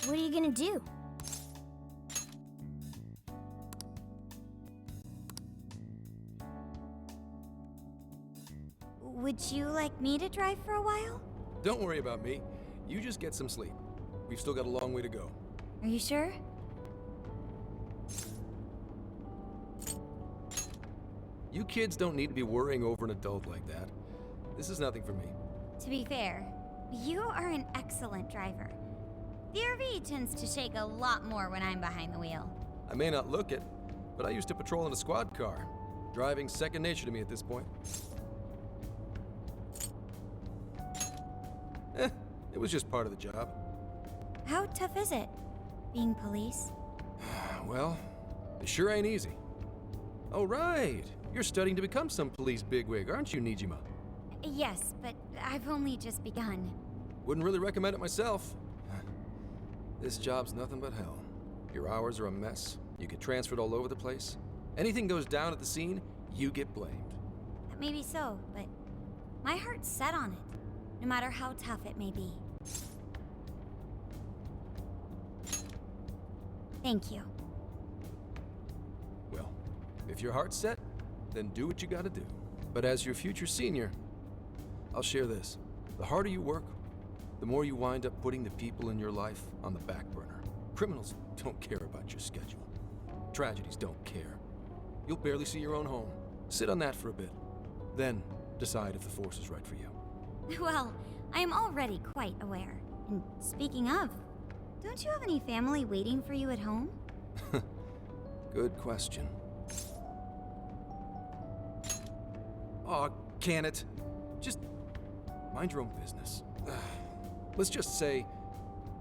What are you gonna do? Would you like me to drive for a while? Don't worry about me. You just get some sleep. We've still got a long way to go. Are you sure? You kids don't need to be worrying over an adult like that. This is nothing for me. To be fair, you are an excellent driver. The RV tends to shake a lot more when I'm behind the wheel. I may not look it, but I used to patrol in a squad car. Driving's second nature to me at this point. It was just part of the job. How tough is it, being police? Well, it sure ain't easy. Oh, right. You're studying to become some police bigwig, aren't you, Nijima? Yes, but I've only just begun. Wouldn't really recommend it myself. This job's nothing but hell. Your hours are a mess. You get transferred all over the place. Anything goes down at the scene, you get blamed. Maybe so, but my heart's set on it, no matter how tough it may be. Thank you. Well, if your heart's set, then do what you gotta do. But as your future senior, I'll share this. The harder you work, the more you wind up putting the people in your life on the back burner. Criminals don't care about your schedule. Tragedies don't care. You'll barely see your own home. Sit on that for a bit. Then decide if the force is right for you. Well, I am already quite aware. And speaking of, don't you have any family waiting for you at home? Good question. Aw, can it? Just mind your own business. Let's just say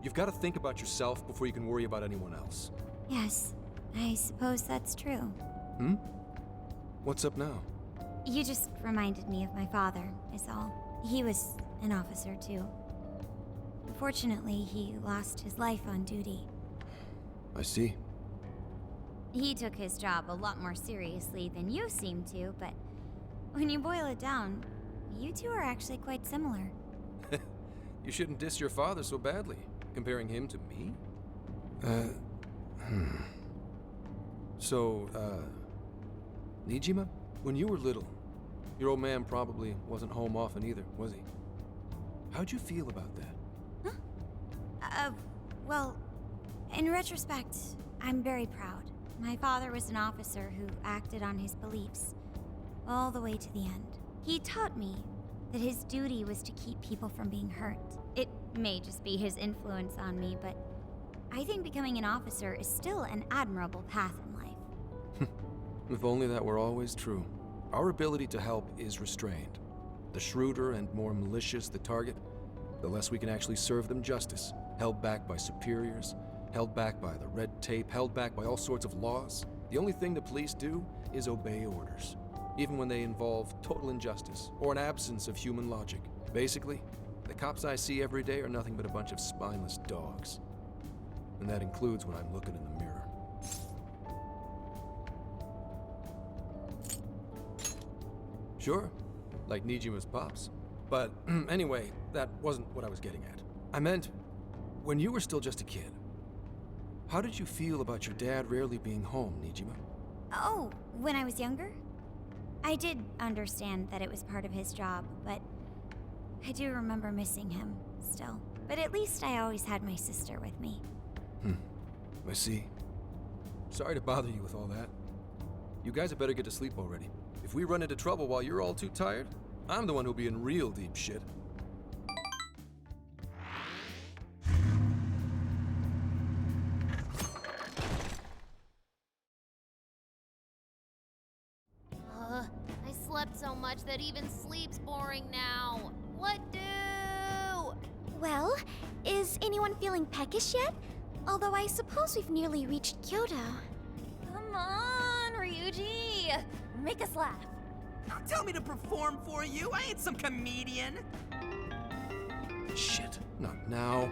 you've got to think about yourself before you can worry about anyone else. Yes, I suppose that's true. Hmm? What's up now? You just reminded me of my father, is all. He was an officer, too. Unfortunately, he lost his life on duty. I see. He took his job a lot more seriously than you seem to, but when you boil it down, you two are actually quite similar. You shouldn't diss your father so badly, comparing him to me. So, Nijima, when you were little, your old man probably wasn't home often either, was he? How'd you feel about that? Well, in retrospect, I'm very proud. My father was an officer who acted on his beliefs, all the way to the end. He taught me that his duty was to keep people from being hurt. It may just be his influence on me, but I think becoming an officer is still an admirable path in life. If only that were always true. Our ability to help is restrained. The shrewder and more malicious the target, the less we can actually serve them justice. Held back by superiors, held back by the red tape, held back by all sorts of laws. The only thing the police do is obey orders, even when they involve total injustice or an absence of human logic. Basically, the cops I see every day are nothing but a bunch of spineless dogs. And that includes when I'm looking in the mirror. Sure, like Nijima's pops. But anyway, that wasn't what I was getting at. I meant, when you were still just a kid, how did you feel about your dad rarely being home, Nijima? Oh, when I was younger? I did understand that it was part of his job, but I do remember missing him still. But at least I always had my sister with me. I see. Sorry to bother you with all that. You guys had better get to sleep already. If we run into trouble while you're all too tired, I'm the one who'll be in real deep shit. I slept so much that even sleep's boring now. What do? Well, is anyone feeling peckish yet? Although I suppose we've nearly reached Kyoto. Come on, Ryuji! Make us laugh. Don't tell me to perform for you. I ain't some comedian. Shit, not now.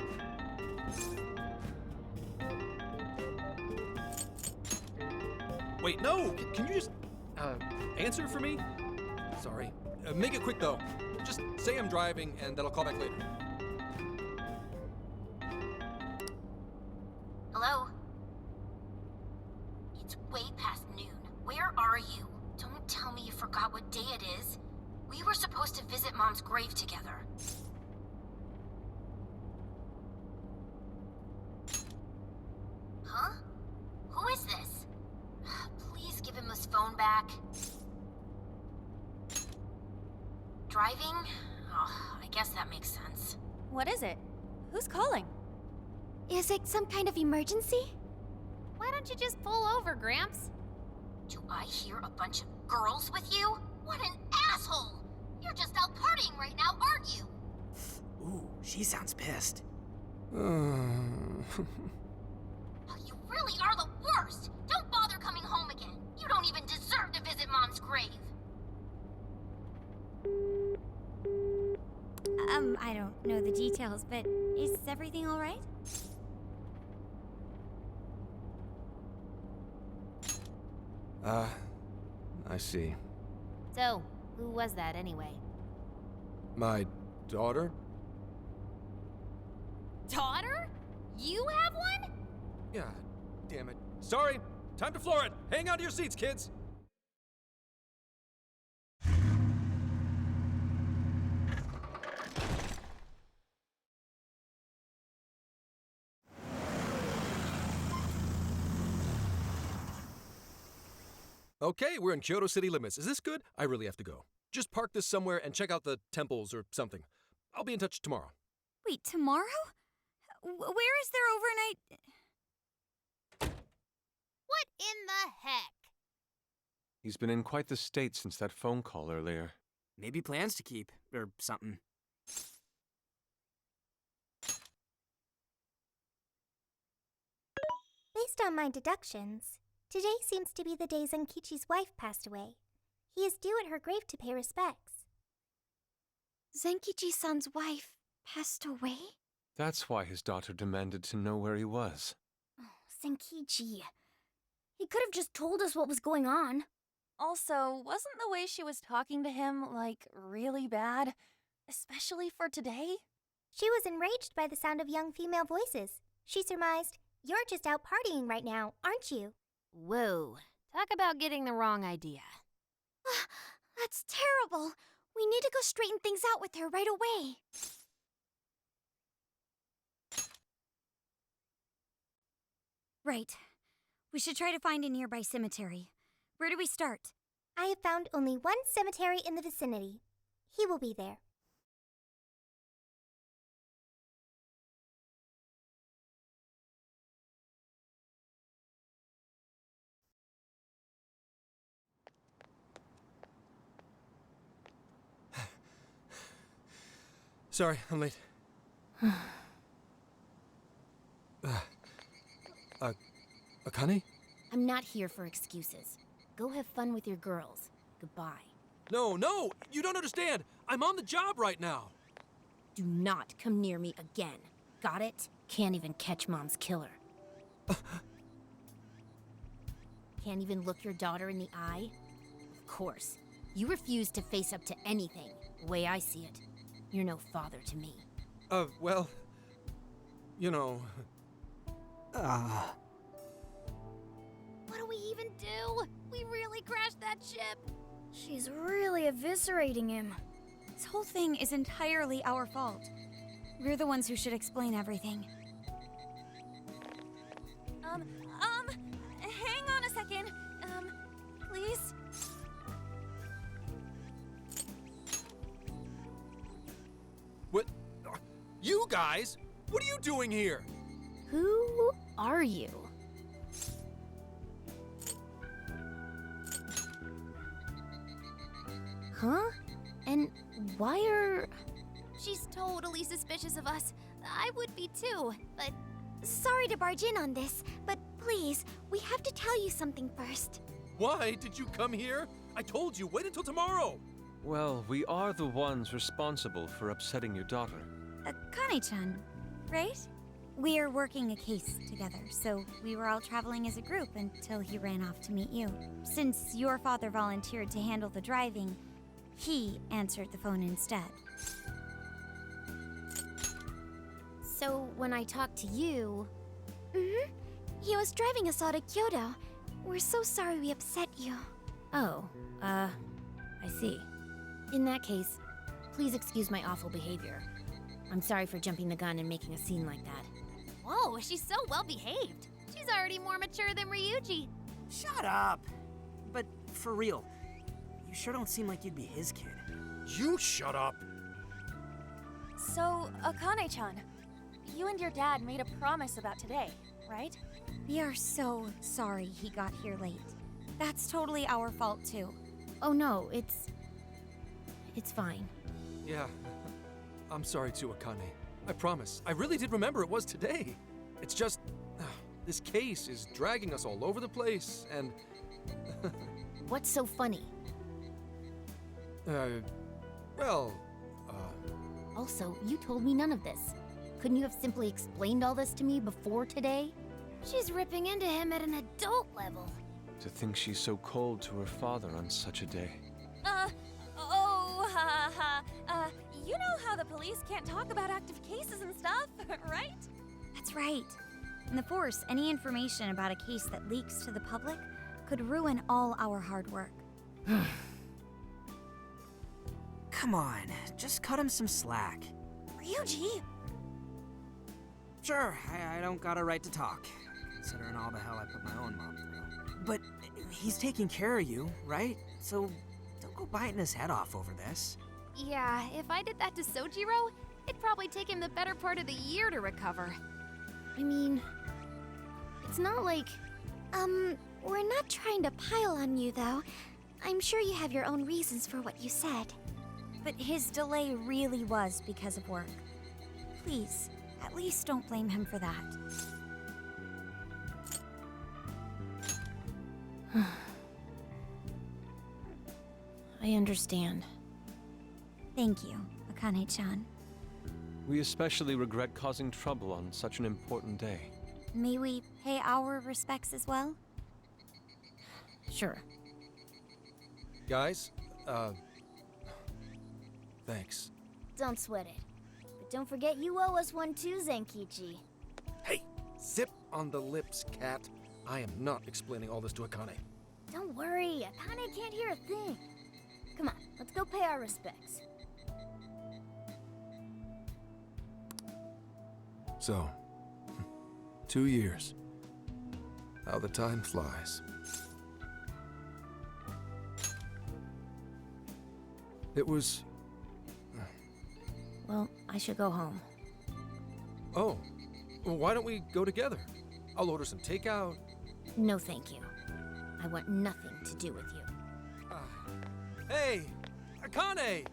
Wait, no! Can you just, answer for me? Sorry. Make it quick, though. Just say I'm driving, and then I'll call back later. day it is? We were supposed to visit Mom's grave together. Huh? Who is this? Please give him his phone back. Driving? Oh, I guess that makes sense. What is it? Who's calling? Is it some kind of emergency? Why don't you just pull over, Gramps? Do I hear a bunch of girls with you? What an asshole! You're just out partying right now, aren't you? Ooh, she sounds pissed. You really are the worst! Don't bother coming home again. You don't even deserve to visit Mom's grave. I don't know the details, but is everything all right? I see. So, who was that anyway? My daughter? Daughter? You have one? Yeah, damn it. Sorry, time to floor it. Hang on to your seats, kids. Okay, we're in Kyoto city limits. Is this good? I really have to go. Just park this somewhere and check out the temples or something. I'll be in touch tomorrow. Wait, tomorrow? Where is there overnight? What in the heck? He's been in quite the state since that phone call earlier. Maybe plans to keep, or something. Based on my deductions, today seems to be the day Zenkichi's wife passed away. He is due at her grave to pay respects. Zenkichi-san's wife passed away? That's why his daughter demanded to know where he was. Oh, Zenkichi. He could have just told us what was going on. Also, wasn't the way she was talking to him, like, really bad? Especially for today? She was enraged by the sound of young female voices. She surmised, "You're just out partying right now, aren't you?" Whoa. Talk about getting the wrong idea. That's terrible. We need to go straighten things out with her right away. Right. We should try to find a nearby cemetery. Where do we start? I have found only one cemetery in the vicinity. He will be there. Sorry, I'm late. Akane? I'm not here for excuses. Go have fun with your girls. Goodbye. No, you don't understand. I'm on the job right now. Do not come near me again. Got it? Can't even catch Mom's killer. Can't even look your daughter in the eye? Of course. You refuse to face up to anything, the way I see it. You're no father to me. Well, you know... What do we even do? We really crashed that ship. She's really eviscerating him. This whole thing is entirely our fault. We're the ones who should explain everything. Hang on a second. Please? What? You guys? What are you doing here? Who are you? Huh? And why are... She's totally suspicious of us. I would be too, but... Sorry to barge in on this, but please, we have to tell you something first. Why did you come here? I told you, wait until tomorrow. Well, we are the ones responsible for upsetting your daughter. Akane-chan, right? We are working a case together, so we were all traveling as a group until he ran off to meet you. Since your father volunteered to handle the driving, he answered the phone instead. So when I talked to you... He was driving us all to Kyoto. We're so sorry we upset you. Oh, I see. In that case, please excuse my awful behavior. I'm sorry for jumping the gun and making a scene like that. Whoa, she's so well behaved. She's already more mature than Ryuji. Shut up. But for real, you sure don't seem like you'd be his kid. You shut up! So, Akane-chan, you and your dad made a promise about today, right? We are so sorry he got here late. That's totally our fault, too. Oh no, it's fine. Yeah, I'm sorry too, Akane. I promise. I really did remember it was today. It's just, this case is dragging us all over the place, and... What's so funny? Well, Also, you told me none of this. Couldn't you have simply explained all this to me before today? She's ripping into him at an adult level. To think she's so cold to her father on such a day. You know how the police can't talk about active cases and stuff, right? That's right. In the Force, any information about a case that leaks to the public could ruin all our hard work. Come on, just cut him some slack. Ryuji! Sure, I don't got a right to talk, considering all the hell I put my own mom through. But he's taking care of you, right? So don't go biting his head off over this. Yeah, if I did that to Sojiro, it'd probably take him the better part of the year to recover. I mean, it's not like... We're not trying to pile on you, though. I'm sure you have your own reasons for what you said. But his delay really was because of work. Please, at least don't blame him for that. I understand. Thank you, Akane-chan. We especially regret causing trouble on such an important day. May we pay our respects as well? Sure. guys, thanks. Don't sweat it. But don't forget you owe us one too, Zenkichi. Hey, zip on the lips, cat. I am not explaining all this to Akane. Don't worry, Akane can't hear a thing. Come on, let's go pay our respects. So, 2 years. How the time flies. It was... Well, I should go home. Oh, well, why don't we go together? I'll order some takeout. No, thank you. I want nothing to do with you. Hey, Akane!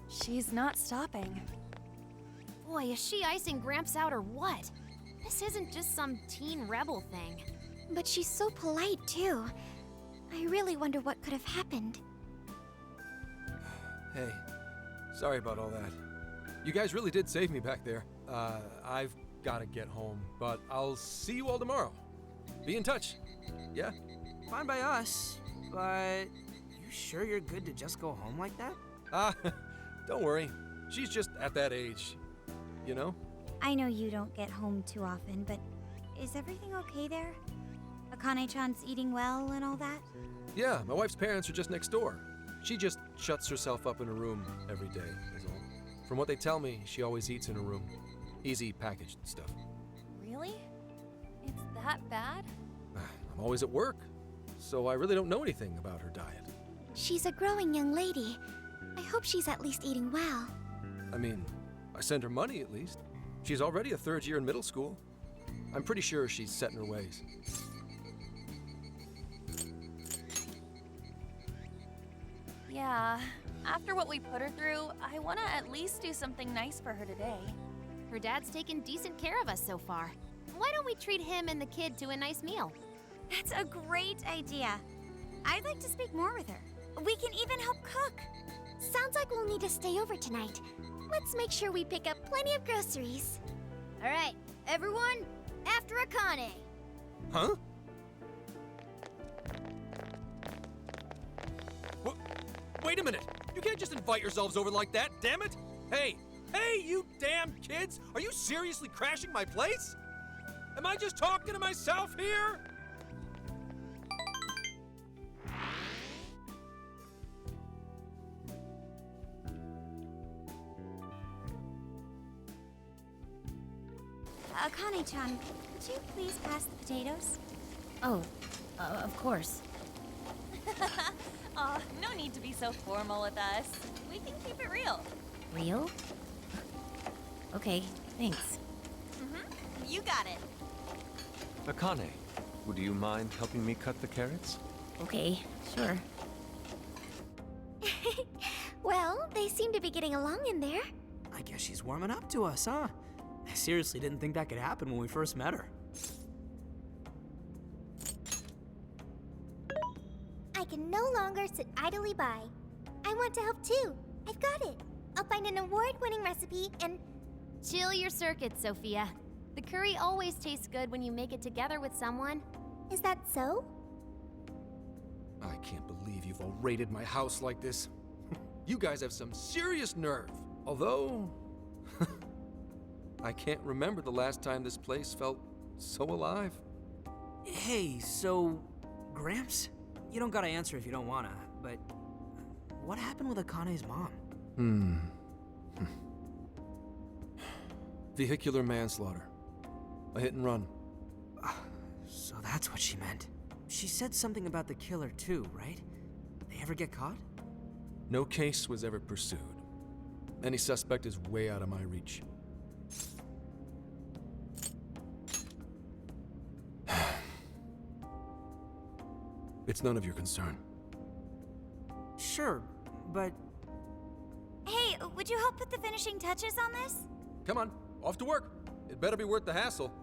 She's not stopping. Boy, is she icing Gramps out or what? This isn't just some teen rebel thing. But she's so polite, too. I really wonder what could have happened. Hey, sorry about all that. You guys really did save me back there. I've gotta get home, but I'll see you all tomorrow. Be in touch. Yeah? Fine by us, but you sure you're good to just go home like that? Don't worry. She's just at that age. You know? I know you don't get home too often, but is everything okay there? Akane-chan's eating well and all that? Yeah, my wife's parents are just next door. She just shuts herself up in her room every day, is all. From what they tell me, she always eats in her room. Easy packaged stuff. Really? It's that bad? I'm always at work, so I really don't know anything about her diet. She's a growing young lady. I hope she's at least eating well. I mean, I send her money at least. She's already a third year in middle school. I'm pretty sure she's set in her ways. Yeah. After what we put her through, I want to at least do something nice for her today. Her dad's taken decent care of us so far. Why don't we treat him and the kid to a nice meal? That's a great idea. I'd like to speak more with her. We can even help cook. Sounds like we'll need to stay over tonight. Let's make sure we pick up plenty of groceries. All right, everyone, after Akane. Huh? Wait a minute! You can't just invite yourselves over like that, damn it! Hey! Hey, you damn kids! Are you seriously crashing my place? Am I just talking to myself here? Akane-chan, could you please pass the potatoes? Oh, of course. Aw, no need to be so formal with us. We can keep it real. Real? Okay, thanks. You got it. Akane, would you mind helping me cut the carrots? Okay, sure. Well, they seem to be getting along in there. I guess she's warming up to us, huh? I seriously didn't think that could happen when we first met her. I can no longer sit idly by. I want to help too. I've got it. I'll find an award-winning recipe and... Chill your circuits, Sophia. The curry always tastes good when you make it together with someone. Is that so? I can't believe you've all raided my house like this. You guys have some serious nerve. Although, I can't remember the last time this place felt so alive. Hey, so... Gramps? You don't gotta answer if you don't wanna, but... What happened with Akane's mom? Vehicular manslaughter. A hit and run. So that's what she meant. She said something about the killer too, right? They ever get caught? No case was ever pursued. Any suspect is way out of my reach. It's none of your concern. Sure, but... Hey, would you help put the finishing touches on this? Come on, off to work. It better be worth the hassle.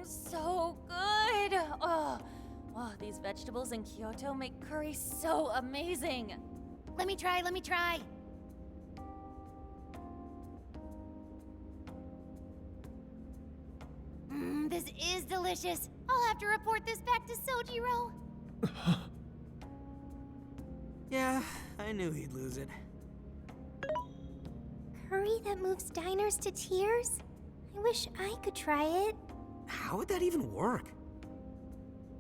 So good. Oh, these vegetables in Kyoto make curry so amazing. Let me try. This is delicious. I'll have to report this back to Sojiro. Yeah, I knew he'd lose it. Curry that moves diners to tears? I wish I could try it. How would that even work?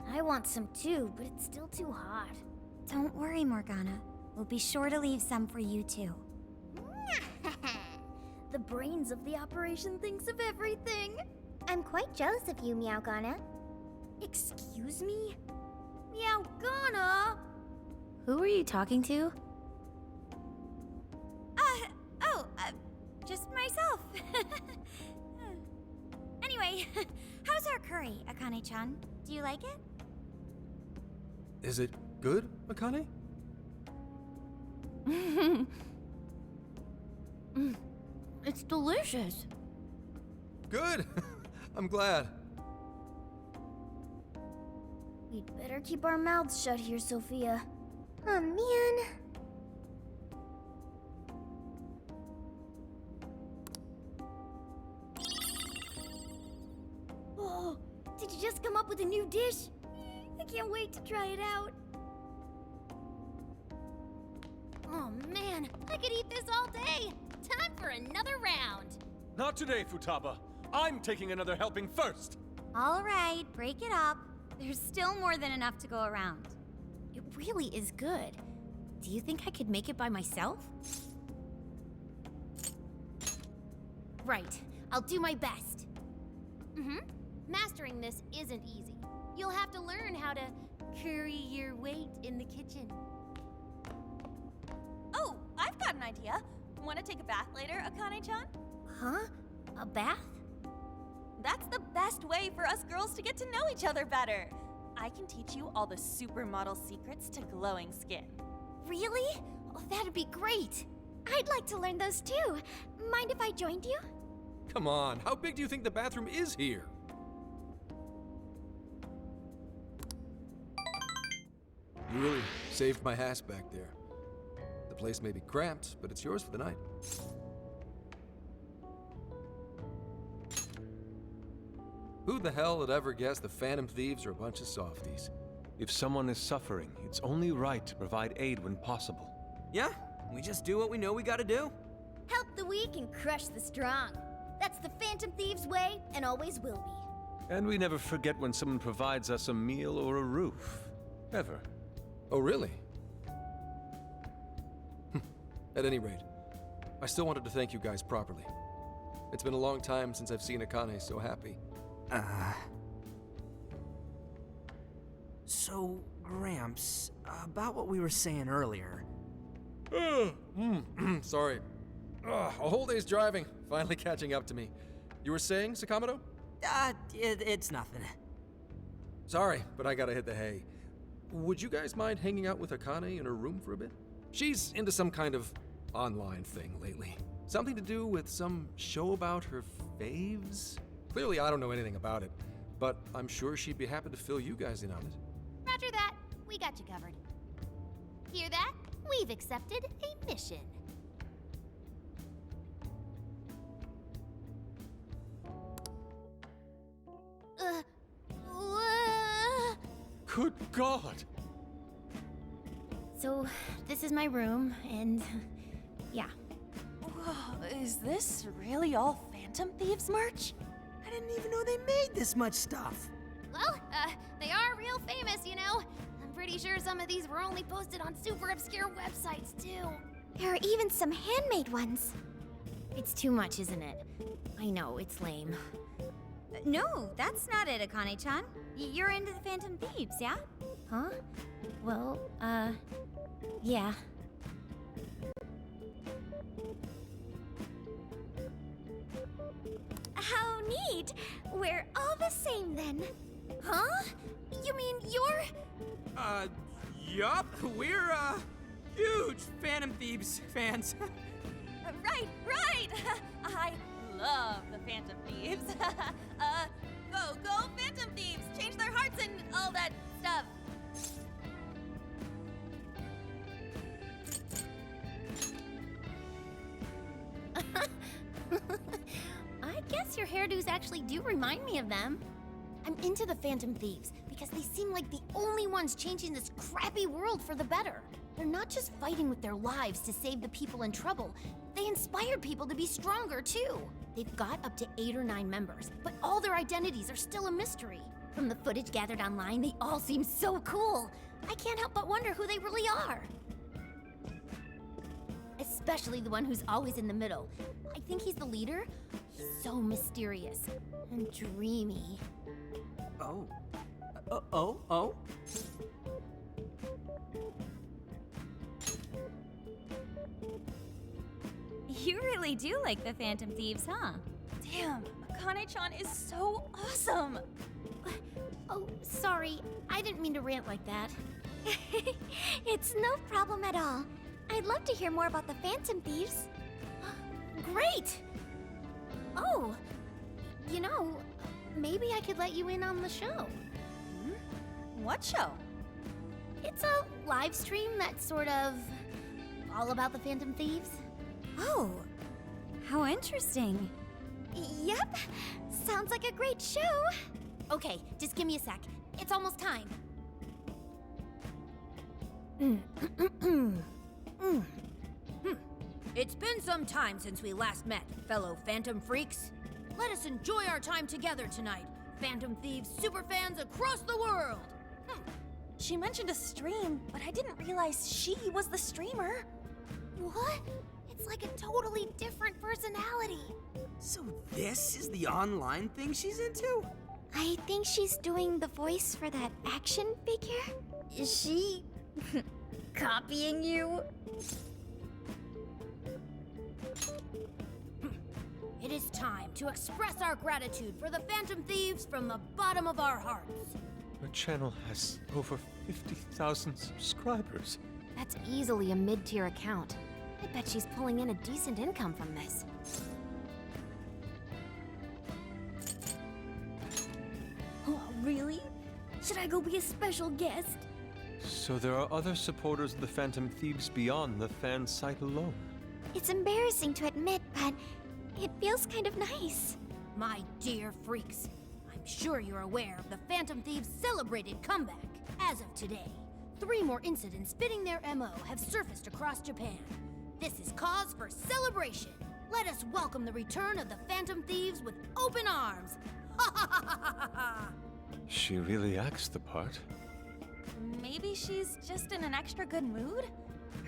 I want some too, but it's still too hot. Don't worry, Morgana. We'll be sure to leave some for you too. The brains of the operation thinks of everything. I'm quite jealous of you, Meowgana. Excuse me? Meowgana! Who are you talking to? Just myself. Anyway, how's our curry, Akane-chan? Do you like it? Is it good, Akane? It's delicious. Good! I'm glad. We'd better keep our mouths shut here, Sophia. Oh, man. Oh, did you just come up with a new dish? I can't wait to try it out. Oh man, I could eat this all day. Time for another round. Not today, Futaba. I'm taking another helping first. All right, break it up. There's still more than enough to go around. It really is good. Do you think I could make it by myself? Right, I'll do my best. Mastering this isn't easy. You'll have to learn how to curry your weight in the kitchen. Oh, I've got an idea. Want to take a bath later, Akane-chan? Huh? A bath? That's the best way for us girls to get to know each other better. I can teach you all the supermodel secrets to glowing skin. Really? Oh, that'd be great. I'd like to learn those too. Mind if I joined you? Come on, how big do you think the bathroom is here? You really saved my ass back there. The place may be cramped, but it's yours for the night. Who the hell would ever guess the Phantom Thieves are a bunch of softies? If someone is suffering, it's only right to provide aid when possible. Yeah, we just do what we know we gotta do. Help the weak and crush the strong. That's the Phantom Thieves' way, and always will be. And we never forget when someone provides us a meal or a roof. Ever. Oh, really? At any rate, I still wanted to thank you guys properly. It's been a long time since I've seen Akane so happy. So, Gramps, about what we were saying earlier. Sorry. A whole day's driving, finally catching up to me. You were saying, Sakamoto? It's nothing. Sorry, but I gotta hit the hay. Would you guys mind hanging out with Akane in her room for a bit? She's into some kind of online thing lately. Something to do with some show about her faves? Clearly, I don't know anything about it, but I'm sure she'd be happy to fill you guys in on it. Roger that. We got you covered. Hear that? We've accepted a mission. Good God! So, this is my room, and yeah. Whoa, is this really all Phantom Thieves merch? I didn't even know they made this much stuff. Well, they are real famous, you know. I'm pretty sure some of these were only posted on super obscure websites, too. There are even some handmade ones. It's too much, isn't it? I know, it's lame. No, that's not it, Akane-chan. You're into the Phantom Thieves, yeah? Huh? Well, yeah. How neat! We're all the same then. Huh? You mean you're... Yup. We're, huge Phantom Thieves fans. Right! I love the Phantom Thieves. Go Phantom Thieves! Change their hearts and all that stuff. I guess your hairdos actually do remind me of them. I'm into the Phantom Thieves because they seem like the only ones changing this crappy world for the better. They're not just fighting with their lives to save the people in trouble, they inspire people to be stronger too. They've got up to 8 or 9 members, but all their identities are still a mystery. From the footage gathered online, they all seem so cool. I can't help but wonder who they really are. Especially the one who's always in the middle. I think he's the leader. He's so mysterious and dreamy. Oh. Oh? You really do like the Phantom Thieves, huh? Damn, Akane-chan is so awesome. Oh, sorry. I didn't mean to rant like that. It's no problem at all. I'd love to hear more about the Phantom Thieves. Great! Oh, you know, maybe I could let you in on the show. What show? It's a live stream that's sort of all about the Phantom Thieves. Oh, how interesting. Yep, sounds like a great show. Okay, just give me a sec. It's almost time. It's been some time since we last met, fellow Phantom Freaks. Let us enjoy our time together tonight, Phantom Thieves superfans across the world. She mentioned a stream, but I didn't realize she was the streamer. What? It's like a totally different personality. So this is the online thing she's into? I think she's doing the voice for that action figure. Is she copying you? It is time to express our gratitude for the Phantom Thieves from the bottom of our hearts. Her channel has over 50,000 subscribers. That's easily a mid-tier account. I bet she's pulling in a decent income from this. Oh, really? Should I go be a special guest? So there are other supporters of the Phantom Thieves beyond the fan site alone. It's embarrassing to admit, but it feels kind of nice. My dear freaks, I'm sure you're aware of the Phantom Thieves' celebrated comeback. As of today, 3 more incidents fitting their MO have surfaced across Japan. This is cause for celebration. Let us welcome the return of the Phantom Thieves with open arms. Ha ha ha ha ha ha! She really acts the part. Maybe she's just in an extra good mood?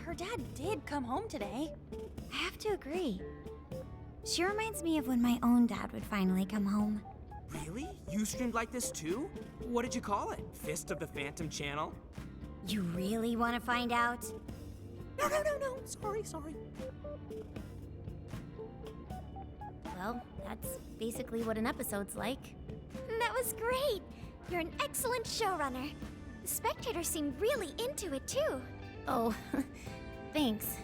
her dad did come home today. I have to agree. She reminds me of when my own dad would finally come home. Really? You streamed like this too? What did you call it? Fist of the Phantom channel? You really want to find out? No. Sorry. Well, that's basically what an episode's like. That was great! You're an excellent showrunner. The spectators seemed really into it too. Oh, thanks.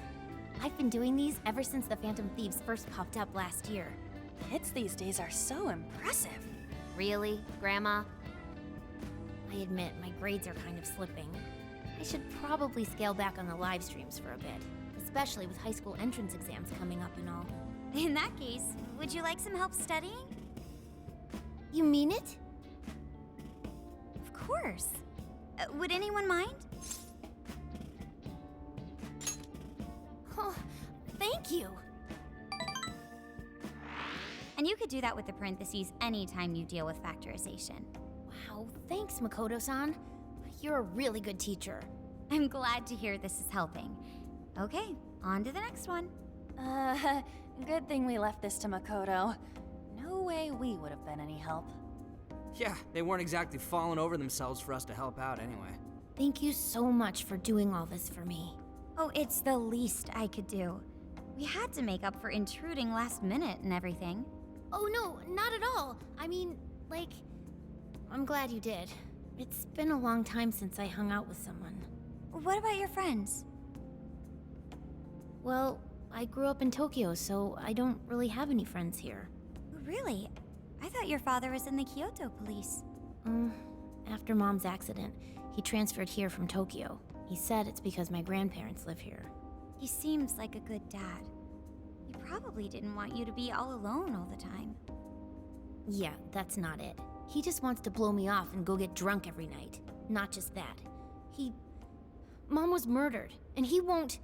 I've been doing these ever since the Phantom Thieves first popped up last year. Kids these days are so impressive. Really, Grandma? I admit my grades are kind of slipping. I should probably scale back on the live streams for a bit, especially with high school entrance exams coming up and all. In that case, would you like some help studying? You mean it? Of course. Would anyone mind? Oh, thank you. And you could do that with the parentheses anytime you deal with factorization. Wow, thanks, Makoto-san. You're a really good teacher. I'm glad to hear this is helping. Okay, on to the next one. Good thing we left this to Makoto. No way we would have been any help. Yeah, they weren't exactly falling over themselves for us to help out anyway. Thank you so much for doing all this for me. Oh, it's the least I could do. We had to make up for intruding last minute and everything. Oh no, not at all. I mean, like, I'm glad you did. It's been a long time since I hung out with someone. What about your friends? Well, I grew up in Tokyo, so I don't really have any friends here. Really? I thought your father was in the Kyoto police. After Mom's accident, he transferred here from Tokyo. He said it's because my grandparents live here. He seems like a good dad. He probably didn't want you to be all alone all the time. Yeah, that's not it. He just wants to blow me off and go get drunk every night. Not just that. Mom was murdered, and he won't...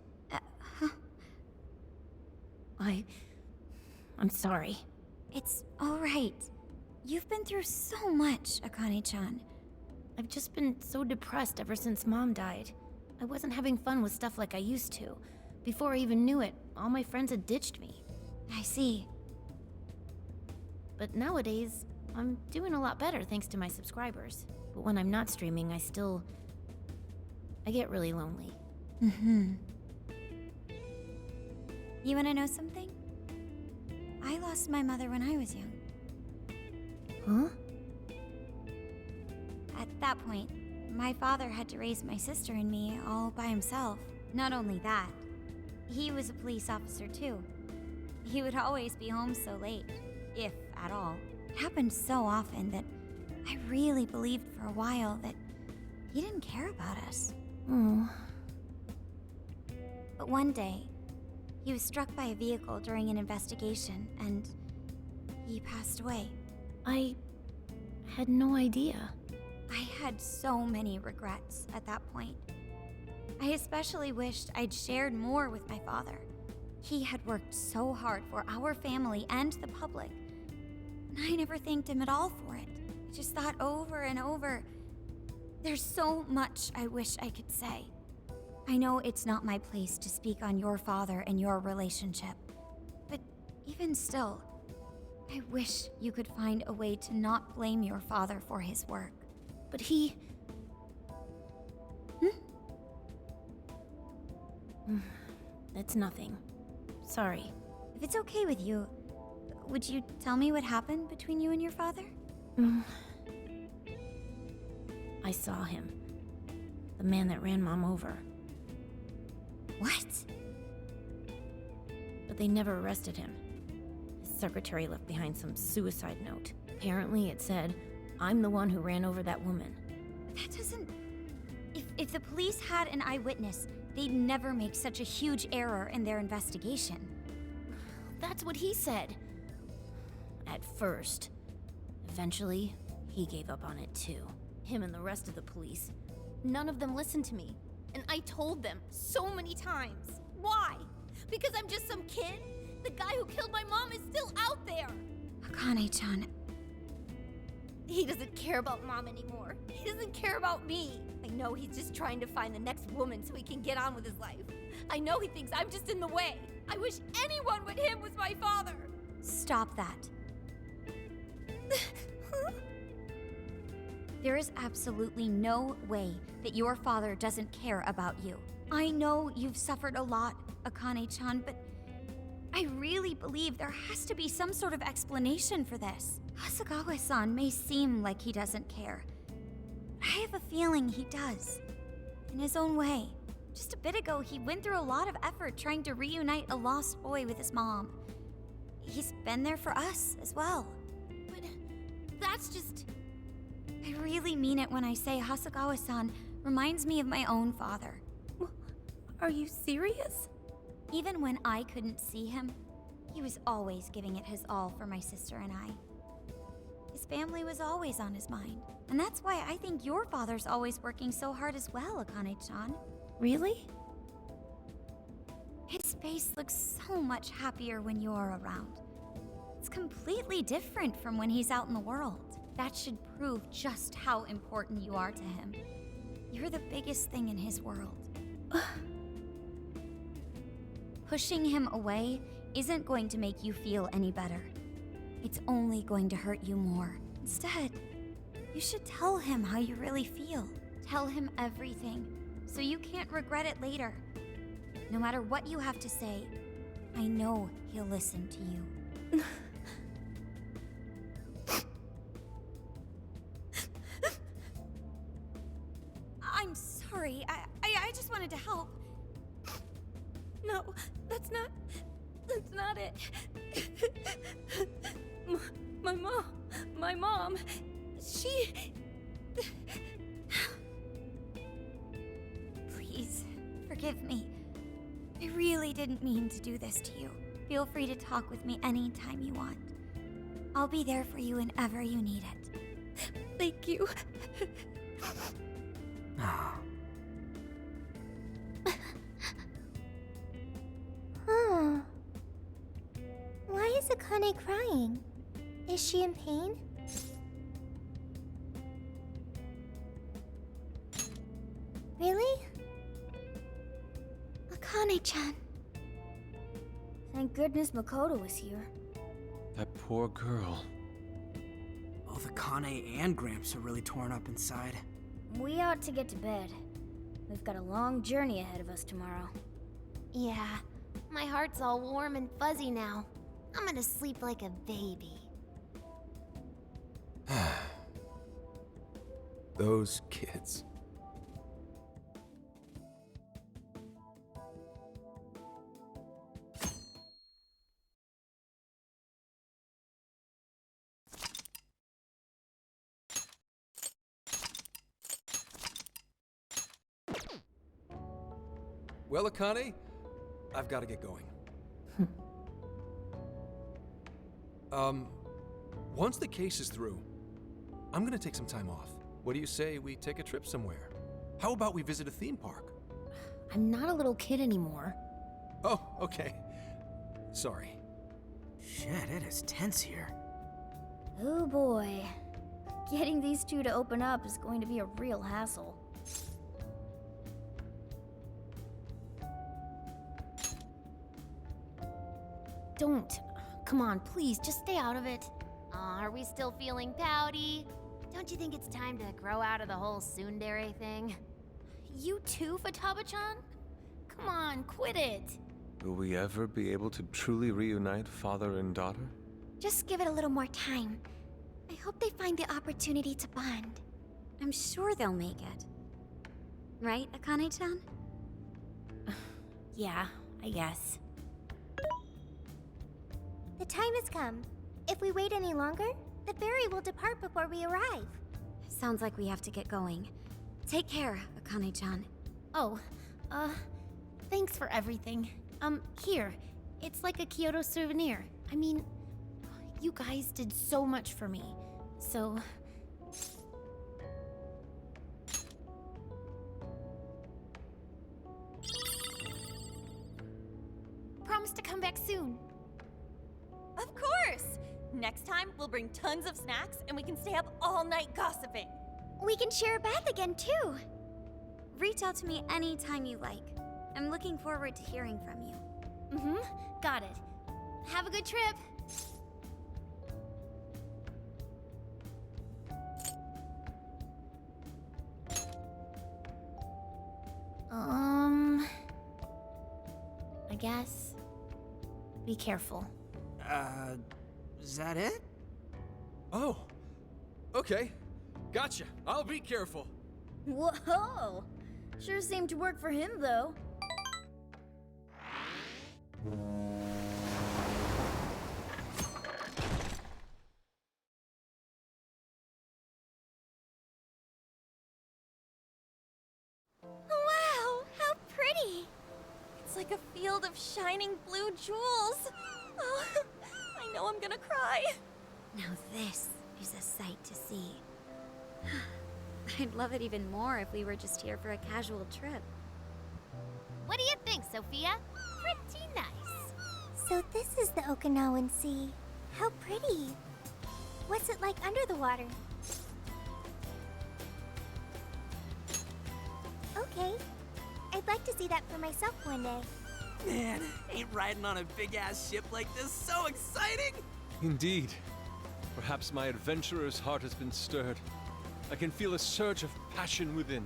I'm sorry. It's all right. You've been through so much, Akane-chan. I've just been so depressed ever since Mom died. I wasn't having fun with stuff like I used to. Before I even knew it, all my friends had ditched me. I see. But nowadays, I'm doing a lot better thanks to my subscribers. But when I'm not streaming, I get really lonely. You wanna know something? I lost my mother when I was young. Huh? At that point, my father had to raise my sister and me all by himself. Not only that, he was a police officer too. He would always be home so late, if at all. It happened so often that I really believed for a while that he didn't care about us. Oh. But one day, he was struck by a vehicle during an investigation, and he passed away. I had no idea. I had so many regrets at that point. I especially wished I'd shared more with my father. He had worked so hard for our family and the public, and I never thanked him at all for it. I just thought over and over, there's so much I wish I could say. I know it's not my place to speak on your father and your relationship, but even still, I wish you could find a way to not blame your father for his work. But he... That's nothing. Sorry. If it's okay with you, would you tell me what happened between you and your father? I saw him. The man that ran Mom over. What? But they never arrested him. His secretary left behind some suicide note. Apparently it said, "I'm the one who ran over that woman." That doesn't... If the police had an eyewitness, they'd never make such a huge error in their investigation. That's what he said. At first. Eventually, he gave up on it too. Him and the rest of the police. None of them listened to me. And I told them so many times. Why? Because I'm just some kid? The guy who killed my mom is still out there! Akane-chan, He doesn't care about Mom anymore. He doesn't care about me. I know he's just trying to find the next woman so he can get on with his life. I know he thinks I'm just in the way. I wish anyone but him was my father. Stop that. There is absolutely no way that your father doesn't care about you. I know you've suffered a lot, Akane-chan, but I really believe there has to be some sort of explanation for this. Hasegawa-san may seem like he doesn't care. I have a feeling he does. In his own way. Just a bit ago, he went through a lot of effort trying to reunite a lost boy with his mom. He's been there for us as well. But that's just... I really mean it when I say Hasegawa-san reminds me of my own father. Are you serious? Even when I couldn't see him, he was always giving it his all for my sister and I. His family was always on his mind. And that's why I think your father's always working so hard as well, Akane-chan. Really? His face looks so much happier when you're around. It's completely different from when he's out in the world. That should prove just how important you are to him. You're the biggest thing in his world. Pushing him away isn't going to make you feel any better. It's only going to hurt you more. Instead, you should tell him how you really feel. Tell him everything, so you can't regret it later. No matter what you have to say, I know he'll listen to you. I'm sorry. I just wanted to help. No, that's not it. My mom, she... Please, forgive me. I really didn't mean to do this to you. Feel free to talk with me anytime you want. I'll be there for you whenever you need it. Thank you. Huh. Why is Akane crying? Is she in pain? Really? Akane-chan. Thank goodness Makoto was here. That poor girl. Both Akane and Gramps are really torn up inside. We ought to get to bed. We've got a long journey ahead of us tomorrow. Yeah, my heart's all warm and fuzzy now. I'm gonna sleep like a baby. Those kids. Well, Akane, I've got to get going. Once the case is through, I'm gonna take some time off. What do you say we take a trip somewhere? How about we visit a theme park? I'm not a little kid anymore. Oh, okay. Sorry. Shit, it is tense here. Oh boy. Getting these two to open up is going to be a real hassle. Don't. Come on, please, just stay out of it. Are we still feeling pouty? Don't you think it's time to grow out of the whole tsundere thing? You too, Futaba-chan? Come on, quit it. Will we ever be able to truly reunite father and daughter? Just give it a little more time. I hope they find the opportunity to bond. I'm sure they'll make it. Right, Akane-chan? Yeah, I guess. The time has come. If we wait any longer, the ferry will depart before we arrive. Sounds like we have to get going. Take care, Akane-chan. Oh, thanks for everything. Here. It's like a Kyoto souvenir. I mean, you guys did so much for me. So... Promise to come back soon. Of course! Next time, we'll bring tons of snacks and we can stay up all night gossiping. We can share a bath again, too. reach out to me anytime you like. I'm looking forward to hearing from you. Mm-hmm. Got it. Have a good trip. I guess. Be careful. Is that it? Oh, okay. Gotcha. I'll be careful. Whoa! Sure seemed to work for him, though. Wow, how pretty! It's like a field of shining blue jewels. Oh, I know I'm gonna cry. Now this is a sight to see. I'd love it even more if we were just here for a casual trip. What do you think, Sophia? Pretty nice. So this is the Okinawan Sea. How pretty. What's it like under the water? Okay. I'd like to see that for myself one day. Man, ain't riding on a big-ass ship like this so exciting? Indeed. Perhaps my adventurer's heart has been stirred. I can feel a surge of passion within.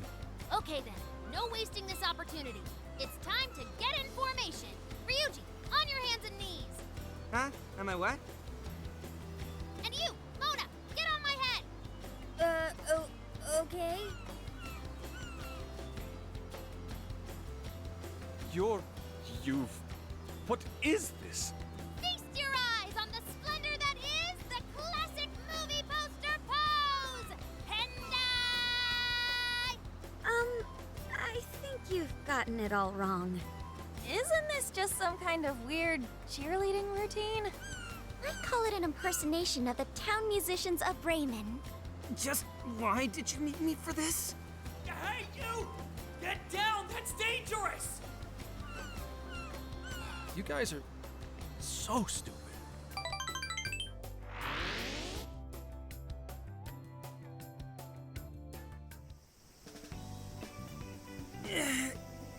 Okay then, no wasting this opportunity. It's time to get in formation. Ryuji, on your hands and knees. Huh? Am I what? And you, Mona, get on my head. Okay. What is this? Feast your eyes on the splendor that is the classic movie poster pose! Hendai! I think you've gotten it all wrong. Isn't this just some kind of weird cheerleading routine? I call it an impersonation of the town musicians of Bremen. Just why did you need me for this? Hey, you! Get down! That's dangerous! You guys are so stupid.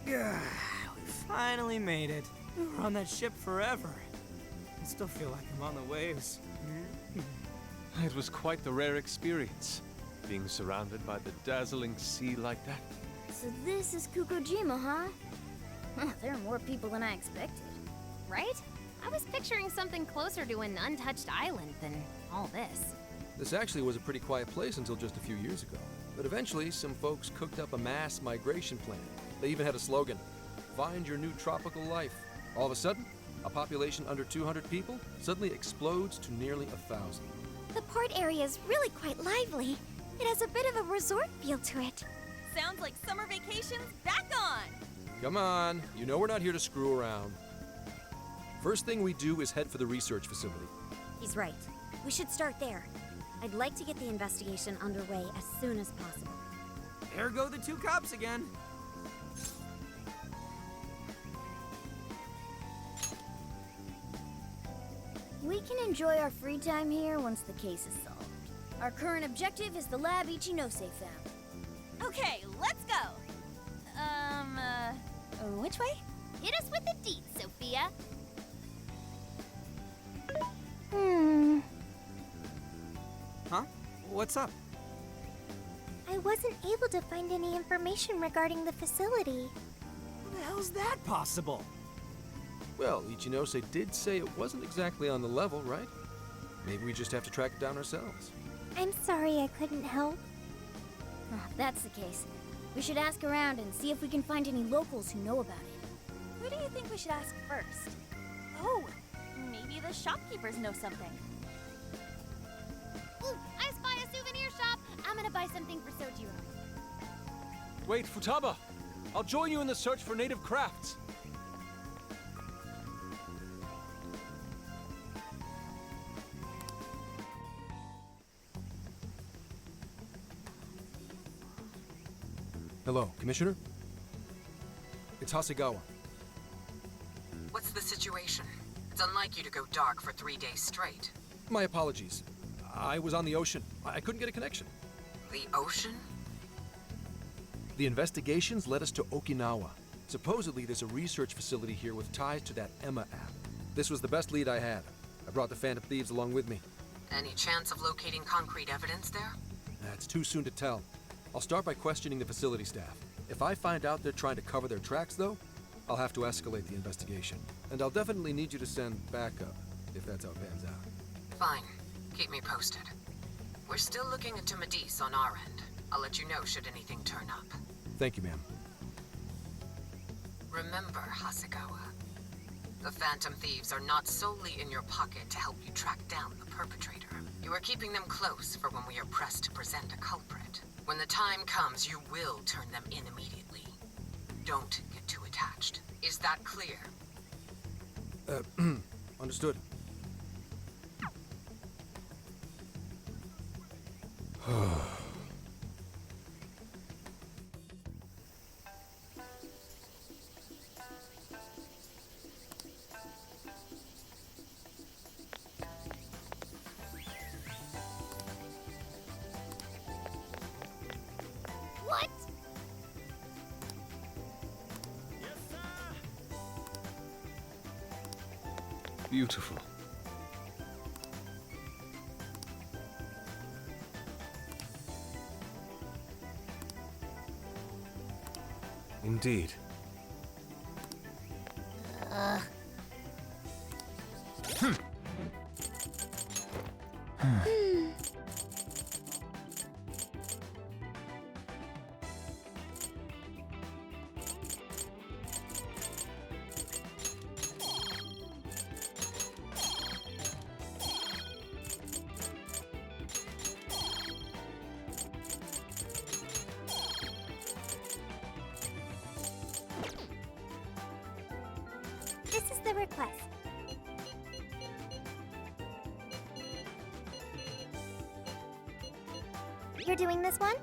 We finally made it. We were on that ship forever. I still feel like I'm on the waves. It was quite the rare experience, being surrounded by the dazzling sea like that. So this is Kukujima, huh? There are more people than I expected. Right? I was picturing something closer to an untouched island than all this. This actually was a pretty quiet place until just a few years ago. But eventually, some folks cooked up a mass migration plan. They even had a slogan, "Find your new tropical life." All of a sudden, a population under 200 people suddenly explodes to nearly 1,000. The port area is really quite lively. It has a bit of a resort feel to it. Sounds like summer vacation's back on! Come on, you know we're not here to screw around. First thing we do is head for the research facility. He's right. We should start there. I'd like to get the investigation underway as soon as possible. There go the two cops again. We can enjoy our free time here once the case is solved. Our current objective is the lab Ichinose found. Okay, let's go! Which way? Hit us with the deets, Sophia. Huh? What's up? I wasn't able to find any information regarding the facility. How the hell's that possible? Well, Ichinose did say it wasn't exactly on the level, right? Maybe we just have to track it down ourselves. I'm sorry I couldn't help. If that's the case, we should ask around and see if we can find any locals who know about it. Who do you think we should ask first? Oh, maybe the shopkeepers know something. Ooh, I spy a souvenir shop. I'm gonna buy something for Sojiro. Wait, Futaba! I'll join you in the search for native crafts. Hello, Commissioner? It's Hasegawa. What's the situation? It's unlike you to go dark for 3 days straight. My apologies. I was on the ocean. I couldn't get a connection. The ocean? The investigations led us to Okinawa. Supposedly, there's a research facility here with ties to that Emma app. This was the best lead I had. I brought the Phantom Thieves along with me. Any chance of locating concrete evidence there? It's too soon to tell. I'll start by questioning the facility staff. If I find out they're trying to cover their tracks, though, I'll have to escalate the investigation. And I'll definitely need you to send backup, if that's how it pans out. Fine. Keep me posted. We're still looking into Medice on our end. I'll let you know should anything turn up. Thank you, ma'am. Remember, Hasegawa, the Phantom Thieves are not solely in your pocket to help you track down the perpetrator. You are keeping them close for when we are pressed to present a culprit. When the time comes, you will turn them in immediately. Don't get too attached. Is that clear? Understood. What? Beautiful. Indeed. This is the request. You're doing this one?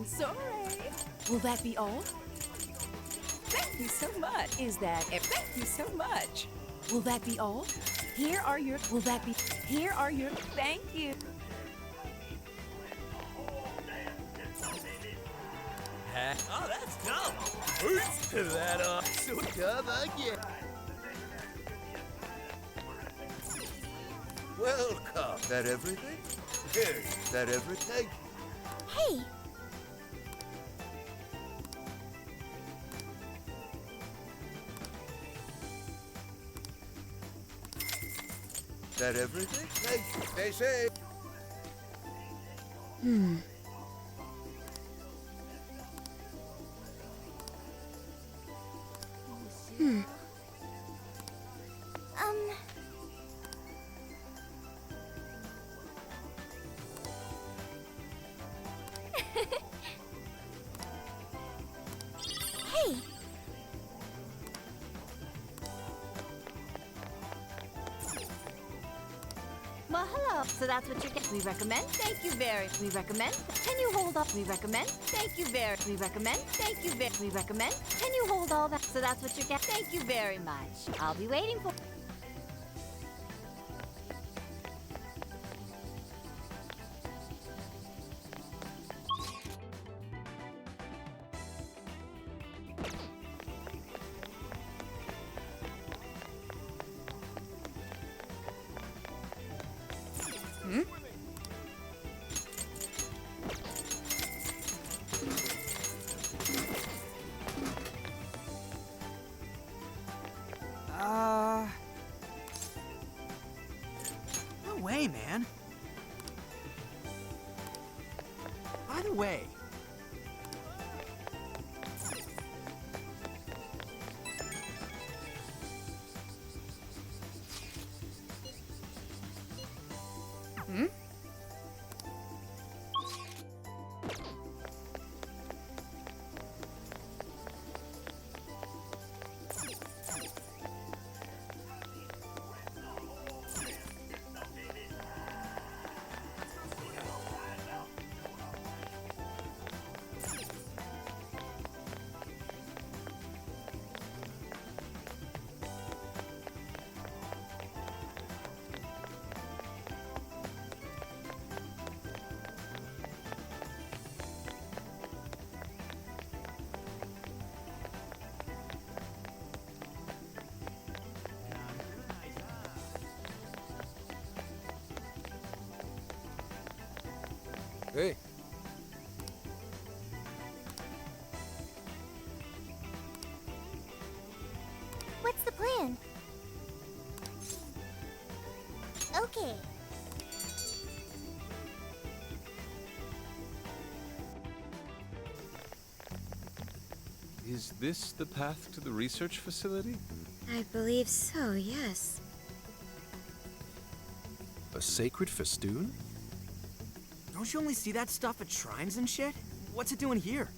Sorry. Will that be all? Thank you so much. Is that it? Thank you so much. Will that be all? Here are your. Will that be? Here are your. Thank you. Oh, that's dumb. Oops, that so dumb again. Welcome. Is that everything? Here, is that everything? Hey! Is that everything? Thank you. Stay safe. Hey! Well, hello. So that's what you're getting. We recommend. Thank you very. We recommend. Can you hold up? We recommend. Thank you very. We recommend. Thank you very. We recommend. Can you hold all that? So that's what you're getting. Thank you very much. I'll be waiting for. Hey, man. By the way, Hey, What's the plan? Okay. Is this the path to the research facility? I believe so, yes. a sacred festoon? don't you only see that stuff at shrines and shit? What's it doing here?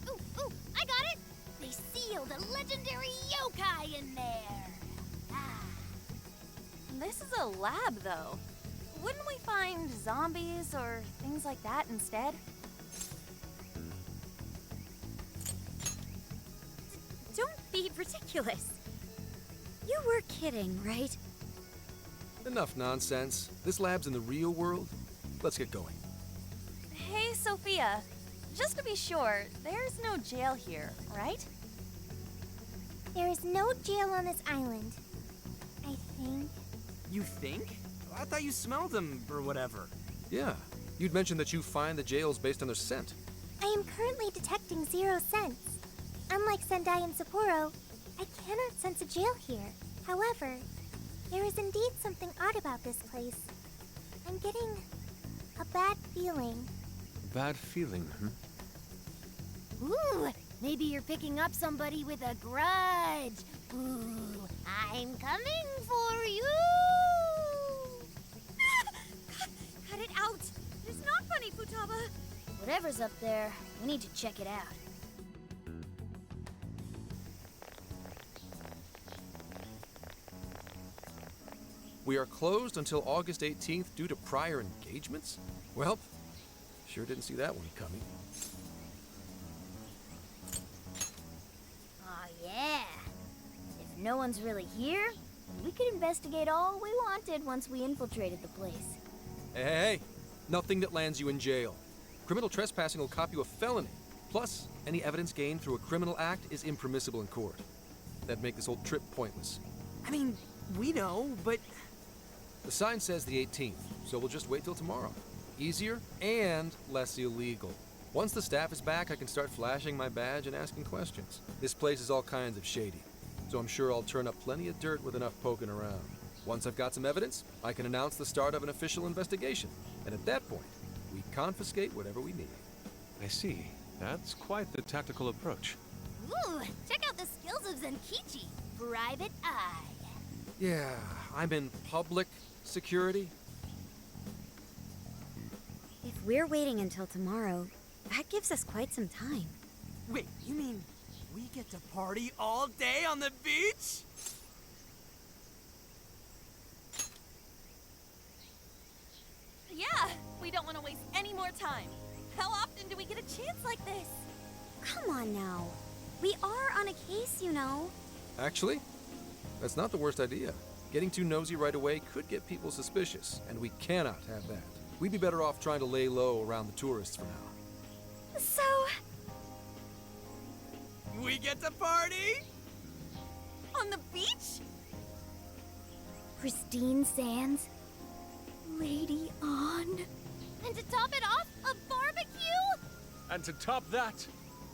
Ooh, I got it! They sealed a legendary yokai in there! This is a lab, though. Wouldn't we find zombies or things like that instead? Don't be ridiculous. You were kidding, right? Enough nonsense. This lab's in the real world. Let's get going. Hey, Sophia. Just to be sure, there's no jail here, right? There is no jail on this island. I think. You think? I thought you smelled them or whatever. Yeah, you'd mentioned that you find the jails based on their scent. I am currently detecting 0 scents. Unlike Sendai and Sapporo, I cannot sense a jail here. However, there is indeed something odd about this place. I'm getting a bad feeling. Bad feeling, Ooh, maybe you're picking up somebody with a grudge. Ooh, I'm coming for you! Cut it out! It's not funny, Futaba! Whatever's up there, we need to check it out. We are closed until August 18th due to prior engagements? Well, sure didn't see that one coming. Aw, yeah. If no one's really here, we could investigate all we wanted once we infiltrated the place. Hey, nothing that lands you in jail. Criminal trespassing will cop you a felony. Plus, any evidence gained through a criminal act is impermissible in court. That'd make this whole trip pointless. I mean, we know, but The sign says the 18th, so we'll just wait till tomorrow. Easier and less illegal. Once the staff is back, I can start flashing my badge and asking questions. This place is all kinds of shady, so I'm sure I'll turn up plenty of dirt with enough poking around. Once I've got some evidence, I can announce the start of an official investigation, and at that point, we confiscate whatever we need. I see. That's quite the tactical approach. Ooh, check out the skills of Zenkichi. Private Eye. Yeah, I'm in public security. If we're waiting until tomorrow, that gives us quite some time. wait, you mean we get to party all day on the beach? Yeah, we don't want to waste any more time. How often do we get a chance like this? Come on now. We are on a case, you know. Actually, that's not the worst idea. Getting too nosy right away could get people suspicious, and we cannot have that. We'd be better off trying to lay low around the tourists for now. So, We get to party? On the beach? Pristine sands. Lady on. And to top it off, a barbecue? And to top that,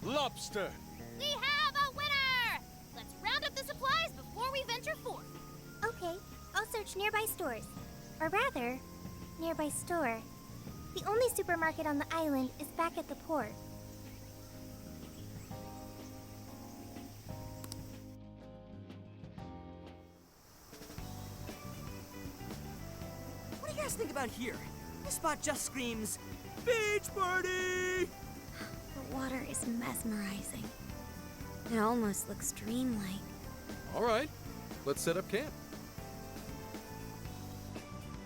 lobster! We have a winner! Let's round up the supplies before we venture forth. Okay, I'll search nearby stores. Or rather, nearby store. The only supermarket on the island is back at the port. What do you guys think about here? This spot just screams beach party! The water is mesmerizing. It almost looks dreamlike. All right, let's set up camp.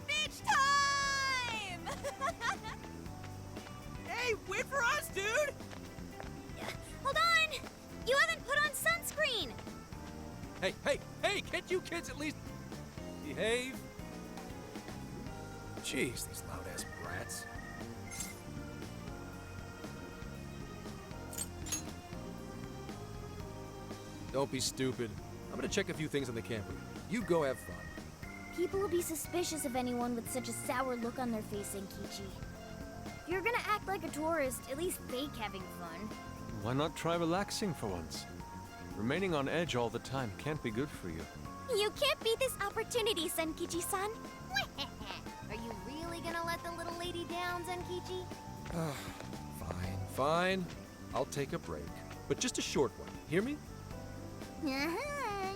Beach time! Hey, wait for us, dude! Hold on! You haven't put on sunscreen! Hey, can't you kids at least behave? Jeez, these loud-ass brats. Don't be stupid. I'm gonna check a few things on the camper. You go have fun. People will be suspicious of anyone with such a sour look on their face, Enkichi. If you're gonna act like a tourist, at least fake having fun. Why not try relaxing for once? Remaining on edge all the time can't be good for you. You can't beat this opportunity, Senkichi-san. Are you really gonna let the little lady down, Zenkichi? Fine. I'll take a break. But just a short one. Hear me?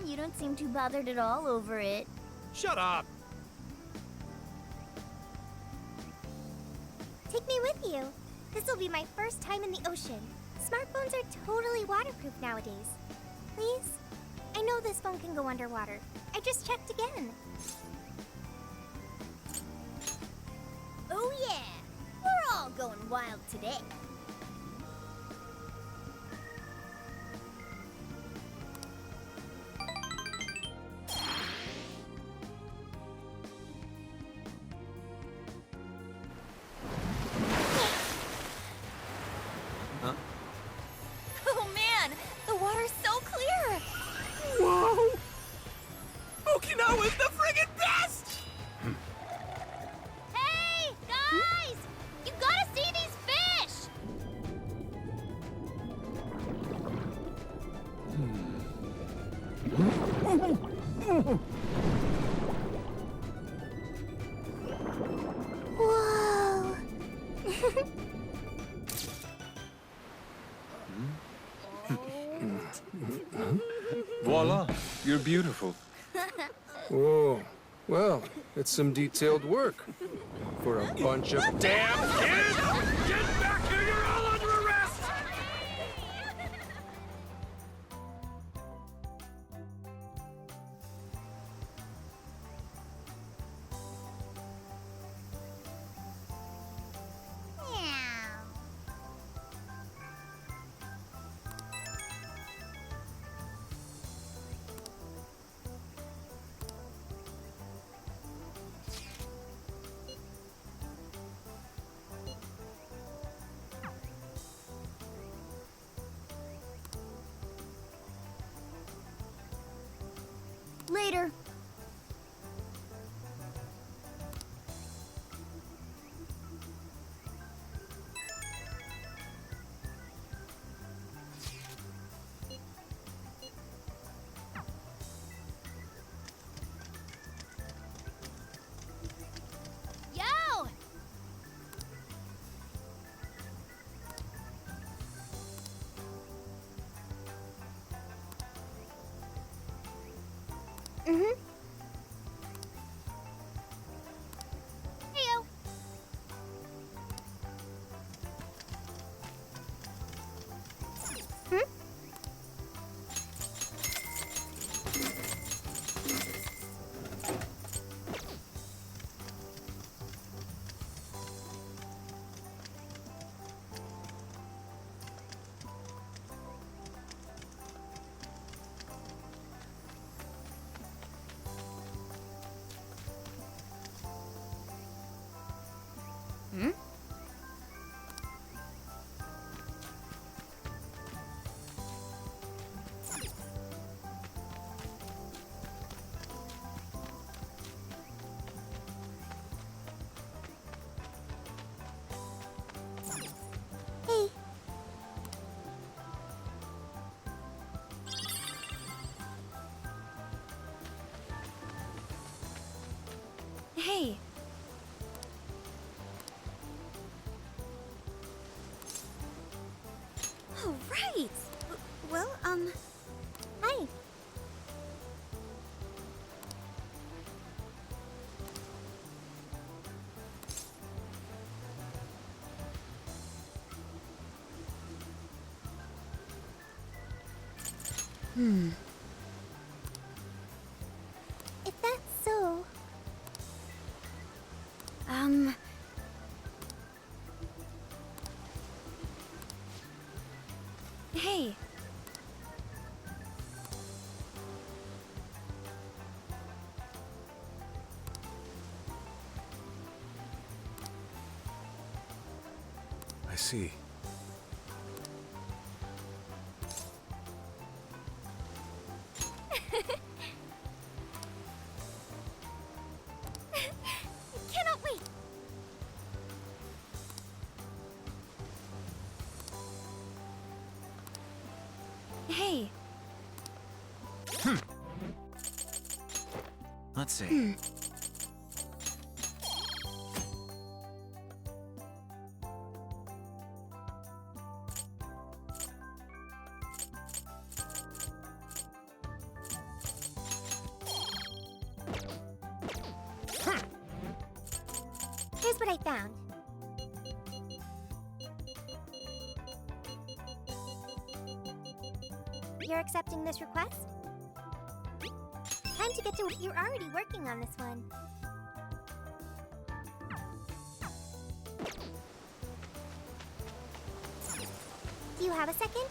You don't seem too bothered at all over it. Shut up! Take me with you. This will be my first time in the ocean. Smartphones are totally waterproof nowadays. Please? I know this phone can go underwater. I just checked again. Oh yeah! We're all going wild today. Huh? Oh man, the water's so clear! Whoa! Okinawa's the friggin' best! Hey, guys! You gotta see these fish! Whoa! Voila, you're beautiful. Whoa. Well, it's some detailed work. For a bunch of Damn kids! Get back here! You're all under arrest! Later. Yo! Mm-hmm. Heyo! Hmm? Hmm? Hey. Hey, Hi. If that's so... Hey. I see. I cannot wait. Hey. Let's see. Here's what I found. You're accepting this request? Time to get to... You're already working on this one. Do you have a second?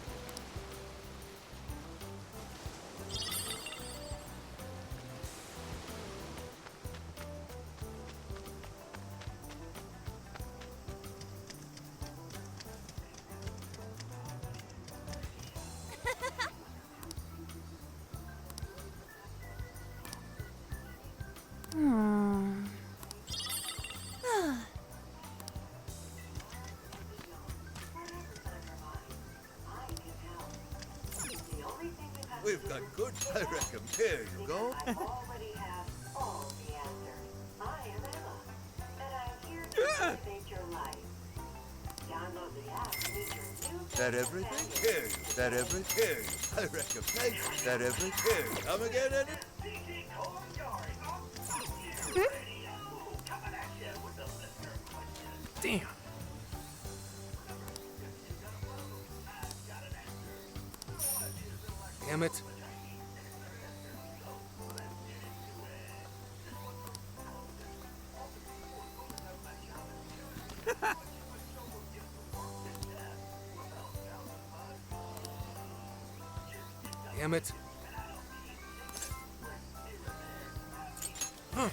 We've got good, I reckon. Here you go. I already have all the answers. I am Emma, and I'm here to save your life. Download the app to meet your new That everything? Here you. That everything? Here you. I reckon. Thanks. That everything? Here you. Come again, Eddie? Damn. Damn it. Damn it. Huh.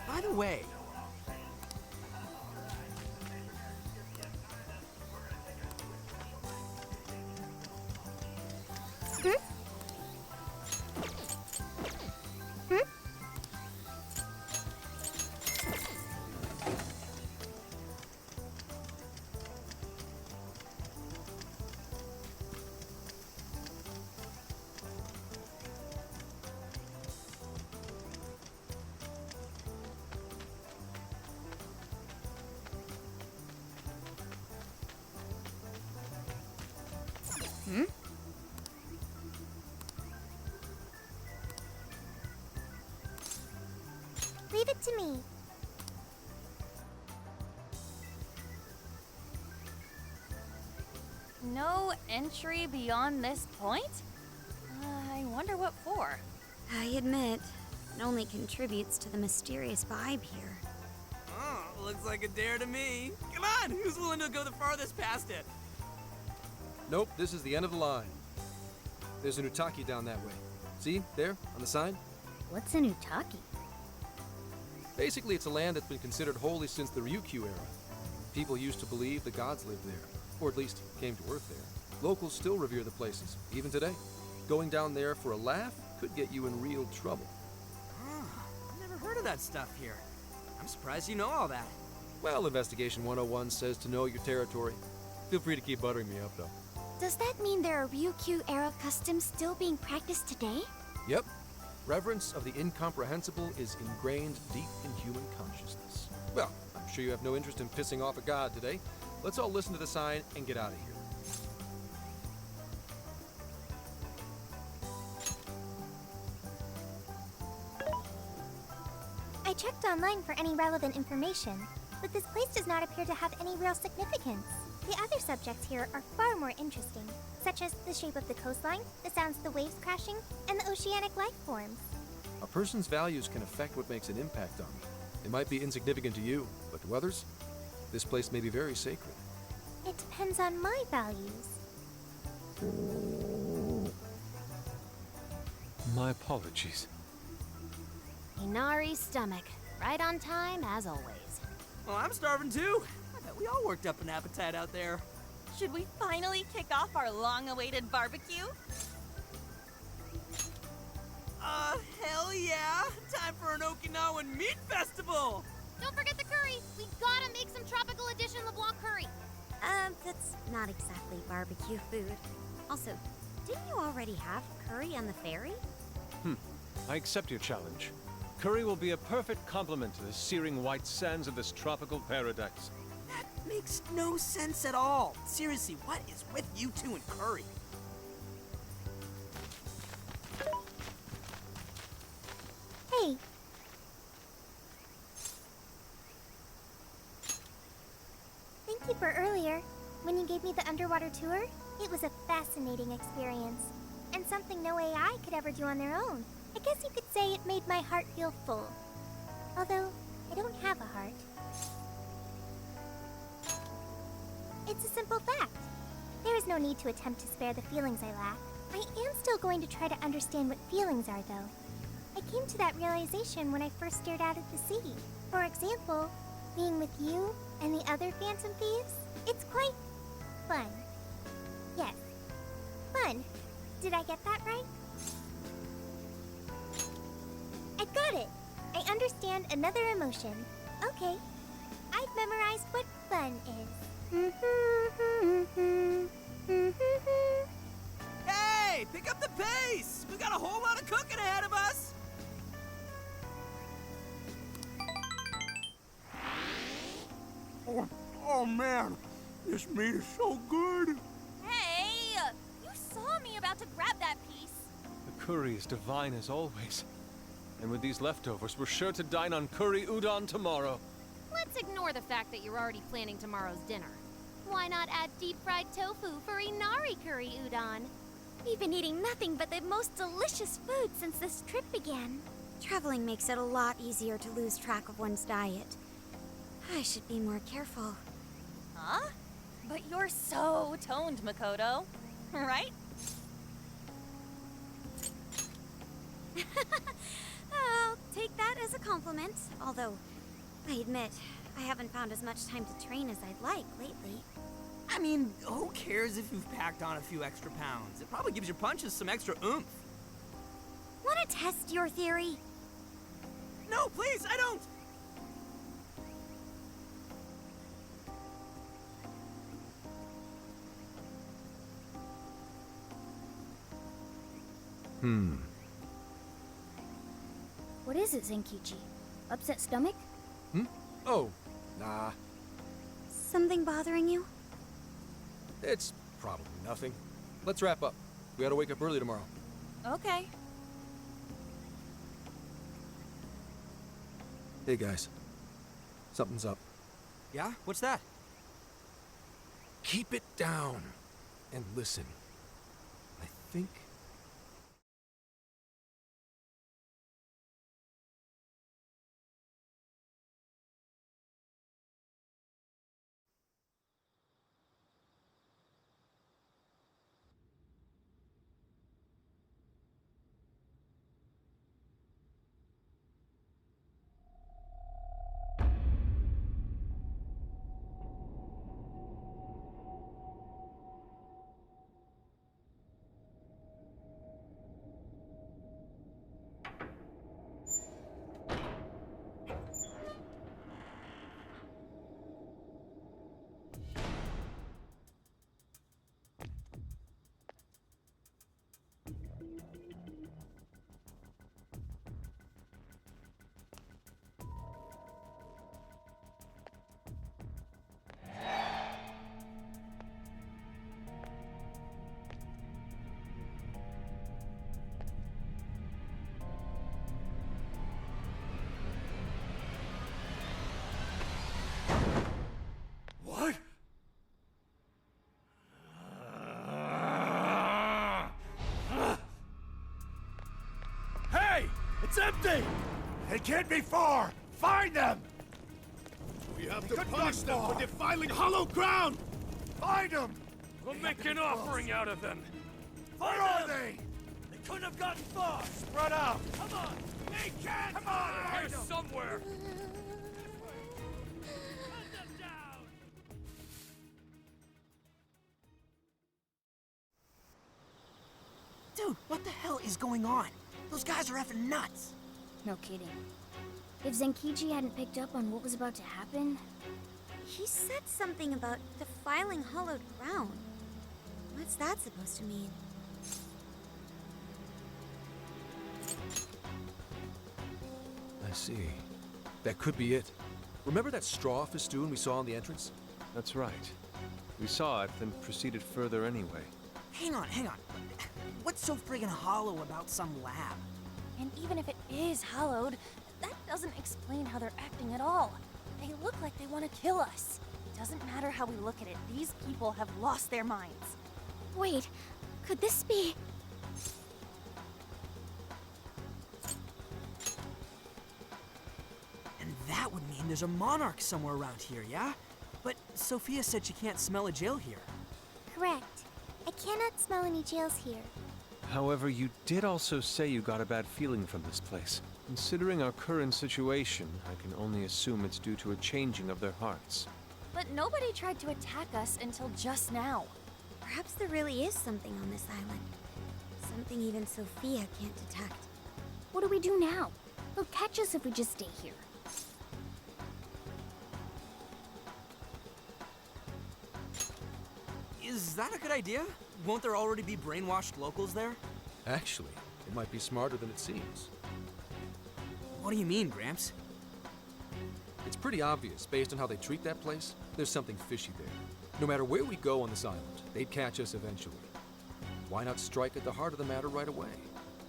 By the way, Leave it to me. No entry beyond this point? I wonder what for. I admit, it only contributes to the mysterious vibe here. oh, looks like a dare to me. Come on, who's willing to go the farthest past it? Nope, this is the end of the line. There's an Utaki down that way. See, there, on the sign? What's an Utaki? Basically, it's a land that's been considered holy since the Ryukyu era. People used to believe the gods lived there, or at least came to Earth there. Locals still revere the places, even today. Going down there for a laugh could get you in real trouble. I've never heard of that stuff here. I'm surprised you know all that. Well, Investigation 101 says to know your territory. Feel free to keep buttering me up, though. Does that mean there are Ryukyu-era customs still being practiced today? Yep. Reverence of the incomprehensible is ingrained deep in human consciousness. Well, I'm sure you have no interest in pissing off a god today. Let's all listen to the sign and get out of here. I checked online for any relevant information, but this place does not appear to have any real significance. The other subjects here are far more interesting, such as the shape of the coastline, the sounds of the waves crashing, and the oceanic life forms. A person's values can affect what makes an impact on them. It might be insignificant to you, but to others, this place may be very sacred. It depends on my values. My apologies. Inari's stomach. Right on time, as always. Well, I'm starving too. I bet we all worked up an appetite out there. Should we finally kick off our long-awaited barbecue? Hell yeah! Time for an Okinawan meat festival! Don't forget the curry! We gotta make some tropical edition LeBlanc curry! That's not exactly barbecue food. Also, didn't you already have curry on the ferry? I accept your challenge. Curry will be a perfect complement to the searing white sands of this tropical paradise. That makes no sense at all. Seriously, what is with you two and curry? Hey. Thank you for earlier. When you gave me the underwater tour, it was a fascinating experience, and something no AI could ever do on their own. I guess you could say it made my heart feel full. Although, I don't have a heart. It's a simple fact. There is no need to attempt to spare the feelings I lack. I am still going to try to understand what feelings are, though. I came to that realization when I first stared out at the sea. For example, being with you and the other Phantom Thieves, it's quite fun. Yes, fun. Did I get that right? I got it. I understand another emotion. Okay, I've memorized what fun is. Hey, pick up the pace! We've got a whole lot of cooking ahead of us! Oh man, this meat is so good! Hey! You saw me about to grab that piece. The curry is divine as always. And with these leftovers, we're sure to dine on curry udon tomorrow. Let's ignore the fact that you're already planning tomorrow's dinner. Why not add deep-fried tofu for Inari curry udon? We've been eating nothing but the most delicious food since this trip began. Traveling makes it a lot easier to lose track of one's diet. I should be more careful. Huh? But you're so toned, Makoto. Right? I'll take that as a compliment, although I admit I haven't found as much time to train as I'd like lately. I mean, who cares if you've packed on a few extra pounds? It probably gives your punches some extra oomph. Want to test your theory? No, please, I don't! What is it, Zenkichi? Upset stomach? Oh, nah. Something bothering you? It's probably nothing. Let's wrap up. We gotta wake up early tomorrow. Okay. Hey guys. Something's up. Yeah? What's that? Keep it down and listen. I think It's empty! They can't be far! Find them! We have to punish them for defiling hollow ground! Find them! We'll make an offering out of them. Where are they? They couldn't have gotten far! Spread out! Come on! They can! Come on! Here somewhere. Dude, what the hell is going on? Those guys are effing nuts. No kidding. If Zenkichi hadn't picked up on what was about to happen, He said something about defiling hollowed ground. What's that supposed to mean? I see. That could be it. Remember that straw festoon we saw on the entrance? That's right. We saw it, then proceeded further anyway. Hang on. What's so friggin' hollow about some lab? And even if it is hollowed, that doesn't explain how they're acting at all. They look like they want to kill us. It doesn't matter how we look at it, these people have lost their minds. wait, could this be? And that would mean there's a monarch somewhere around here, yeah? But Sophia said she can't smell a jail here. Correct. I cannot smell any jails here. However, you did also say you got a bad feeling from this place. Considering our current situation, I can only assume it's due to a changing of their hearts. But nobody tried to attack us until just now. Perhaps there really is something on this island. Something even Sophia can't detect. What do we do now? They'll catch us if we just stay here. Is that a good idea? Won't there already be brainwashed locals there? Actually, it might be smarter than it seems. What do you mean, Gramps? It's pretty obvious, based on how they treat that place, there's something fishy there. No matter where we go on this island, they'd catch us eventually. Why not strike at the heart of the matter right away?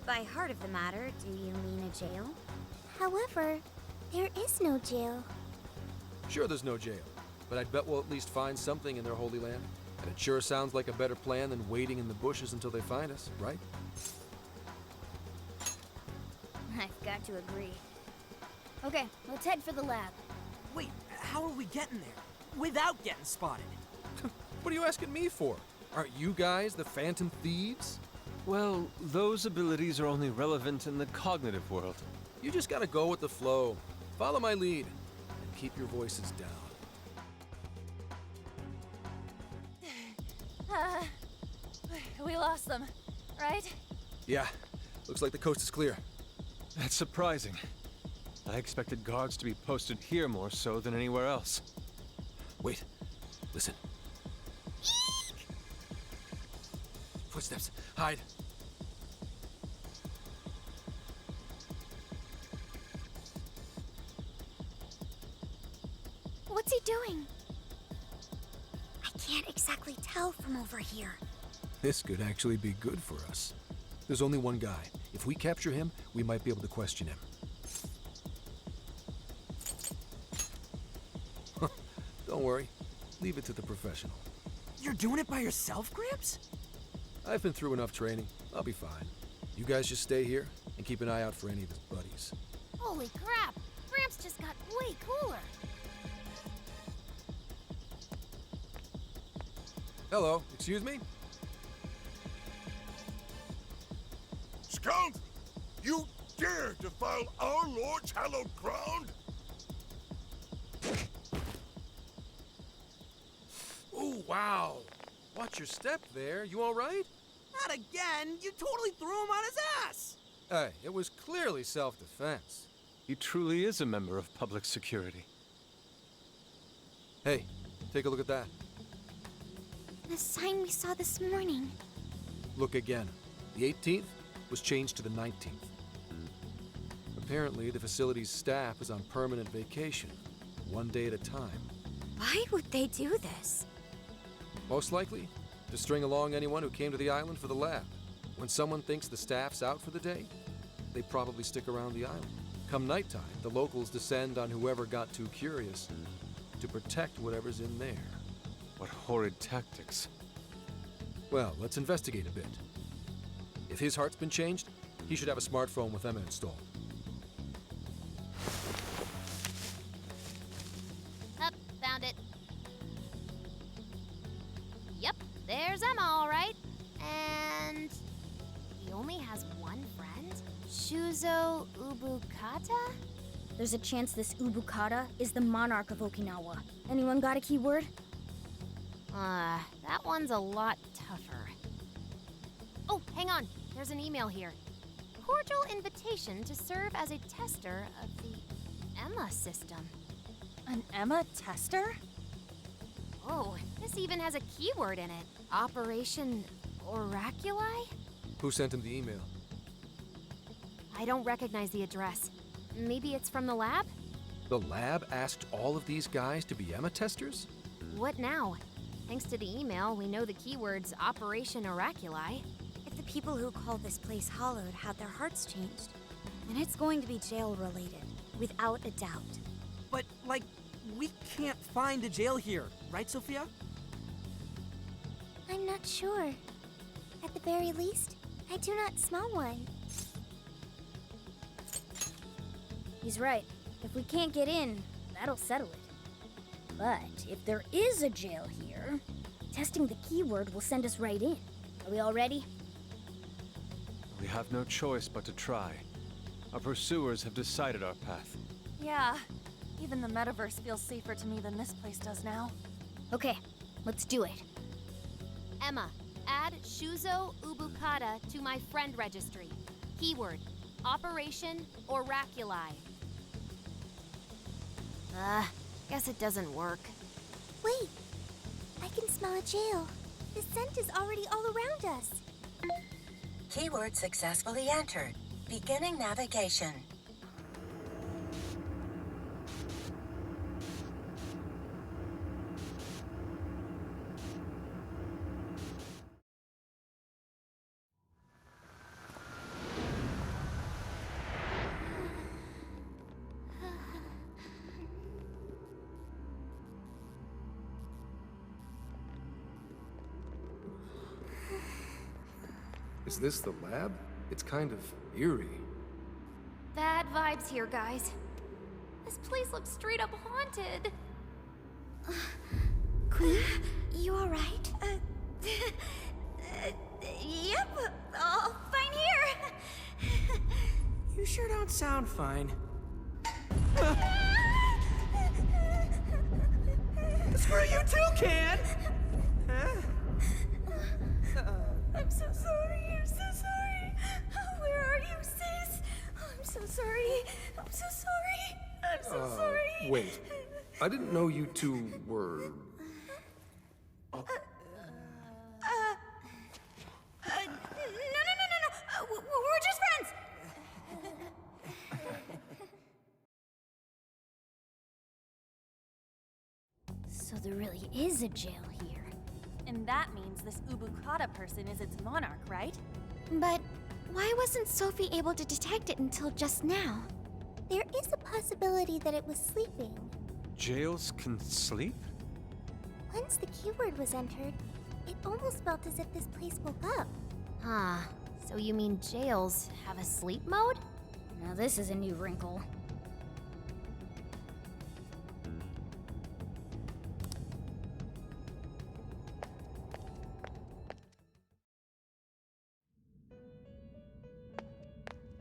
By heart of the matter, do you mean a jail? However, there is no jail. Sure, there's no jail, but I'd bet we'll at least find something in their holy land. And it sure sounds like a better plan than waiting in the bushes until they find us, right? I've got to agree. Okay, let's head for the lab. Wait, how are we getting there? Without getting spotted? What are you asking me for? Aren't you guys the Phantom Thieves? Well, those abilities are only relevant in the cognitive world. You just gotta go with the flow. Follow my lead, and keep your voices down. We lost them, right? Yeah, looks like the coast is clear. That's surprising. I expected guards to be posted here more so than anywhere else. Wait, listen. Footsteps, hide. What's he doing? I can't exactly tell from over here. This could actually be good for us. There's only one guy. If we capture him, we might be able to question him. Don't worry. Leave it to the professional. You're doing it by yourself, Gramps? I've been through enough training. I'll be fine. You guys just stay here and keep an eye out for any of his buddies. Holy crap! Gramps just got way cooler. Hello, excuse me? Scoundrel! You dare defile our Lord's hallowed ground? Oh, wow. Watch your step there. You all right? Not again! You totally threw him on his ass! Hey, it was clearly self-defense. He truly is a member of public security. Hey, take a look at that. The sign we saw this morning. Look again. The 18th was changed to the 19th. Apparently, the facility's staff is on permanent vacation, one day at a time. Why would they do this? Most likely, to string along anyone who came to the island for the lab. When someone thinks the staff's out for the day, they probably stick around the island. Come nighttime, the locals descend on whoever got too curious to protect whatever's in there. What horrid tactics. Well, let's investigate a bit. If his heart's been changed, he should have a smartphone with Emma installed. There's Emma, all right. And he only has one friend? Shuzo Ubukata? There's a chance this Ubukata is the monarch of Okinawa. Anyone got a keyword? That one's a lot tougher. Oh, hang on. There's an email here. Cordial invitation to serve as a tester of the Emma system. An Emma tester? Oh, this even has a keyword in it. Operation Oraculi? Who sent him the email? I don't recognize the address. Maybe it's from the lab? The lab asked all of these guys to be Emma testers? What now? Thanks to the email, we know the keyword's Operation Oraculi. If the people who call this place hallowed had their hearts changed, then it's going to be jail-related, without a doubt. But, like, we can't find a jail here, right, Sophia? I'm not sure. At the very least, I do not smell one. He's right. If we can't get in, that'll settle it. But if there is a jail here, testing the keyword will send us right in. Are we all ready? We have no choice but to try. Our pursuers have decided our path. Yeah. Even the metaverse feels safer to me than this place does now. Okay, let's do it. Emma, add Shuzo Ubukata to my friend registry. Keyword, Operation Oraculi. Guess it doesn't work. Wait, I can smell a jail. The scent is already all around us. Keyword successfully entered. Beginning navigation. Is this the lab? It's kind of eerie. Bad vibes here, guys. This place looks straight up haunted. Queen, you alright? Yep, all fine here. You sure don't sound fine. Screw you too, Can! I'm so sorry, I'm so sorry. Where are you, sis? I'm so sorry. I'm so sorry. I'm so sorry. Wait. I didn't know you two were... No. We're just friends. So there really is a jail here. And that means this Ubukata person is its monarch, right? But why wasn't Sophie able to detect it until just now? There is a possibility that it was sleeping. Jails can sleep? Once the keyword was entered, it almost felt as if this place woke up. Huh. So you mean jails have a sleep mode? Now this is a new wrinkle.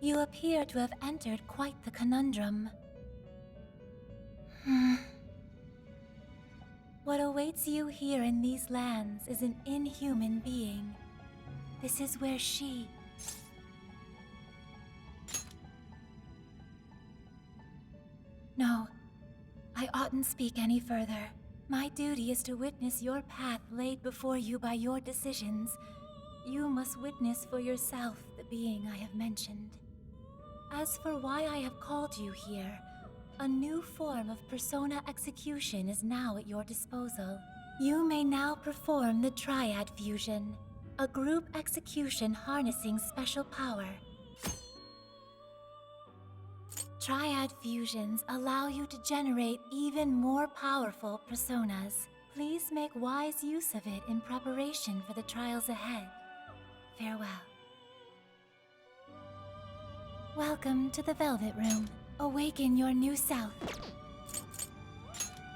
You appear to have entered quite the conundrum. What awaits you here in these lands is an inhuman being. This is where she... No, I oughtn't speak any further. My duty is to witness your path laid before you by your decisions. You must witness for yourself the being I have mentioned. As for why I have called you here, a new form of persona execution is now at your disposal. You may now perform the Triad Fusion, a group execution harnessing special power. Triad fusions allow you to generate even more powerful personas. Please make wise use of it in preparation for the trials ahead. Farewell. Welcome to the Velvet Room. Awaken your new self.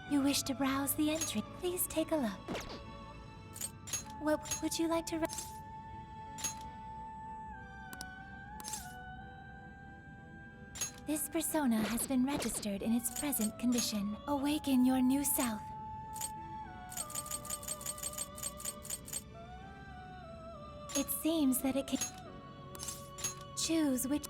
You wish to browse the entry? Please take a look. What would you like to This persona has been registered in its present condition. Awaken your new self. It seems that it can choose which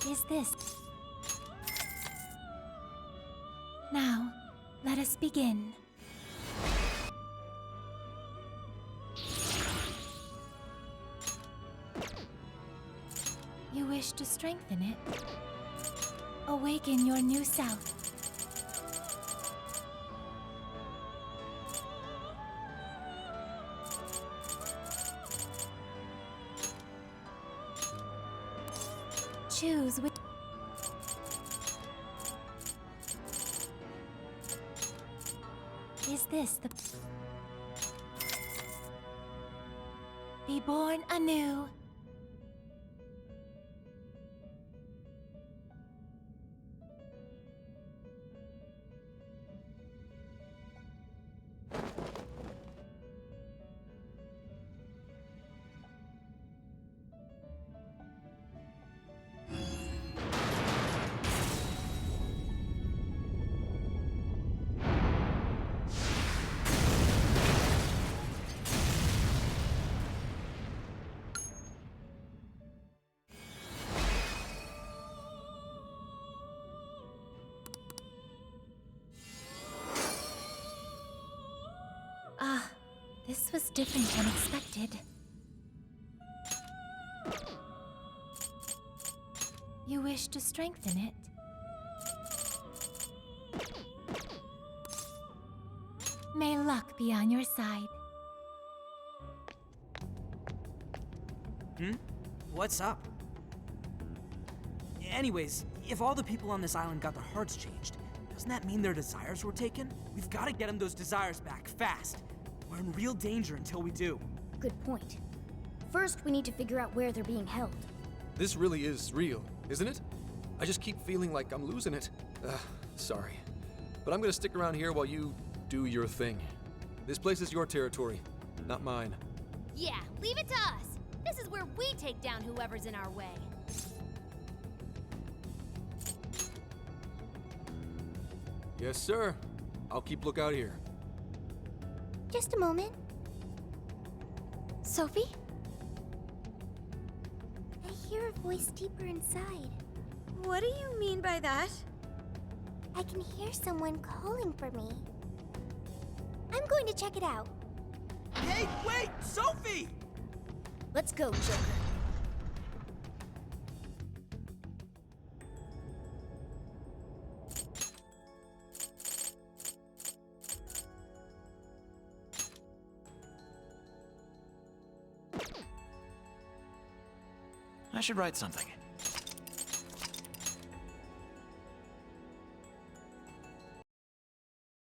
is this. Now, let us begin. You wish to strengthen it? Awaken your new self. Choose which. Is this the. Be born anew. Ah, this was different than expected. You wish to strengthen it? May luck be on your side. What's up? Anyways, if all the people on this island got their hearts changed, doesn't that mean their desires were taken? We've got to get them those desires back, fast. We're in real danger until we do. Good point. First, we need to figure out where they're being held. This really is real, isn't it? I just keep feeling like I'm losing it. Sorry. But I'm gonna stick around here while you do your thing. This place is your territory, not mine. Yeah, leave it to us. This is where we take down whoever's in our way. Yes, sir. I'll keep lookout here. Just a moment. Sophie? I hear a voice deeper inside. What do you mean by that? I can hear someone calling for me. I'm going to check it out. Hey, wait! Sophie! Let's go, Joker. I should write something.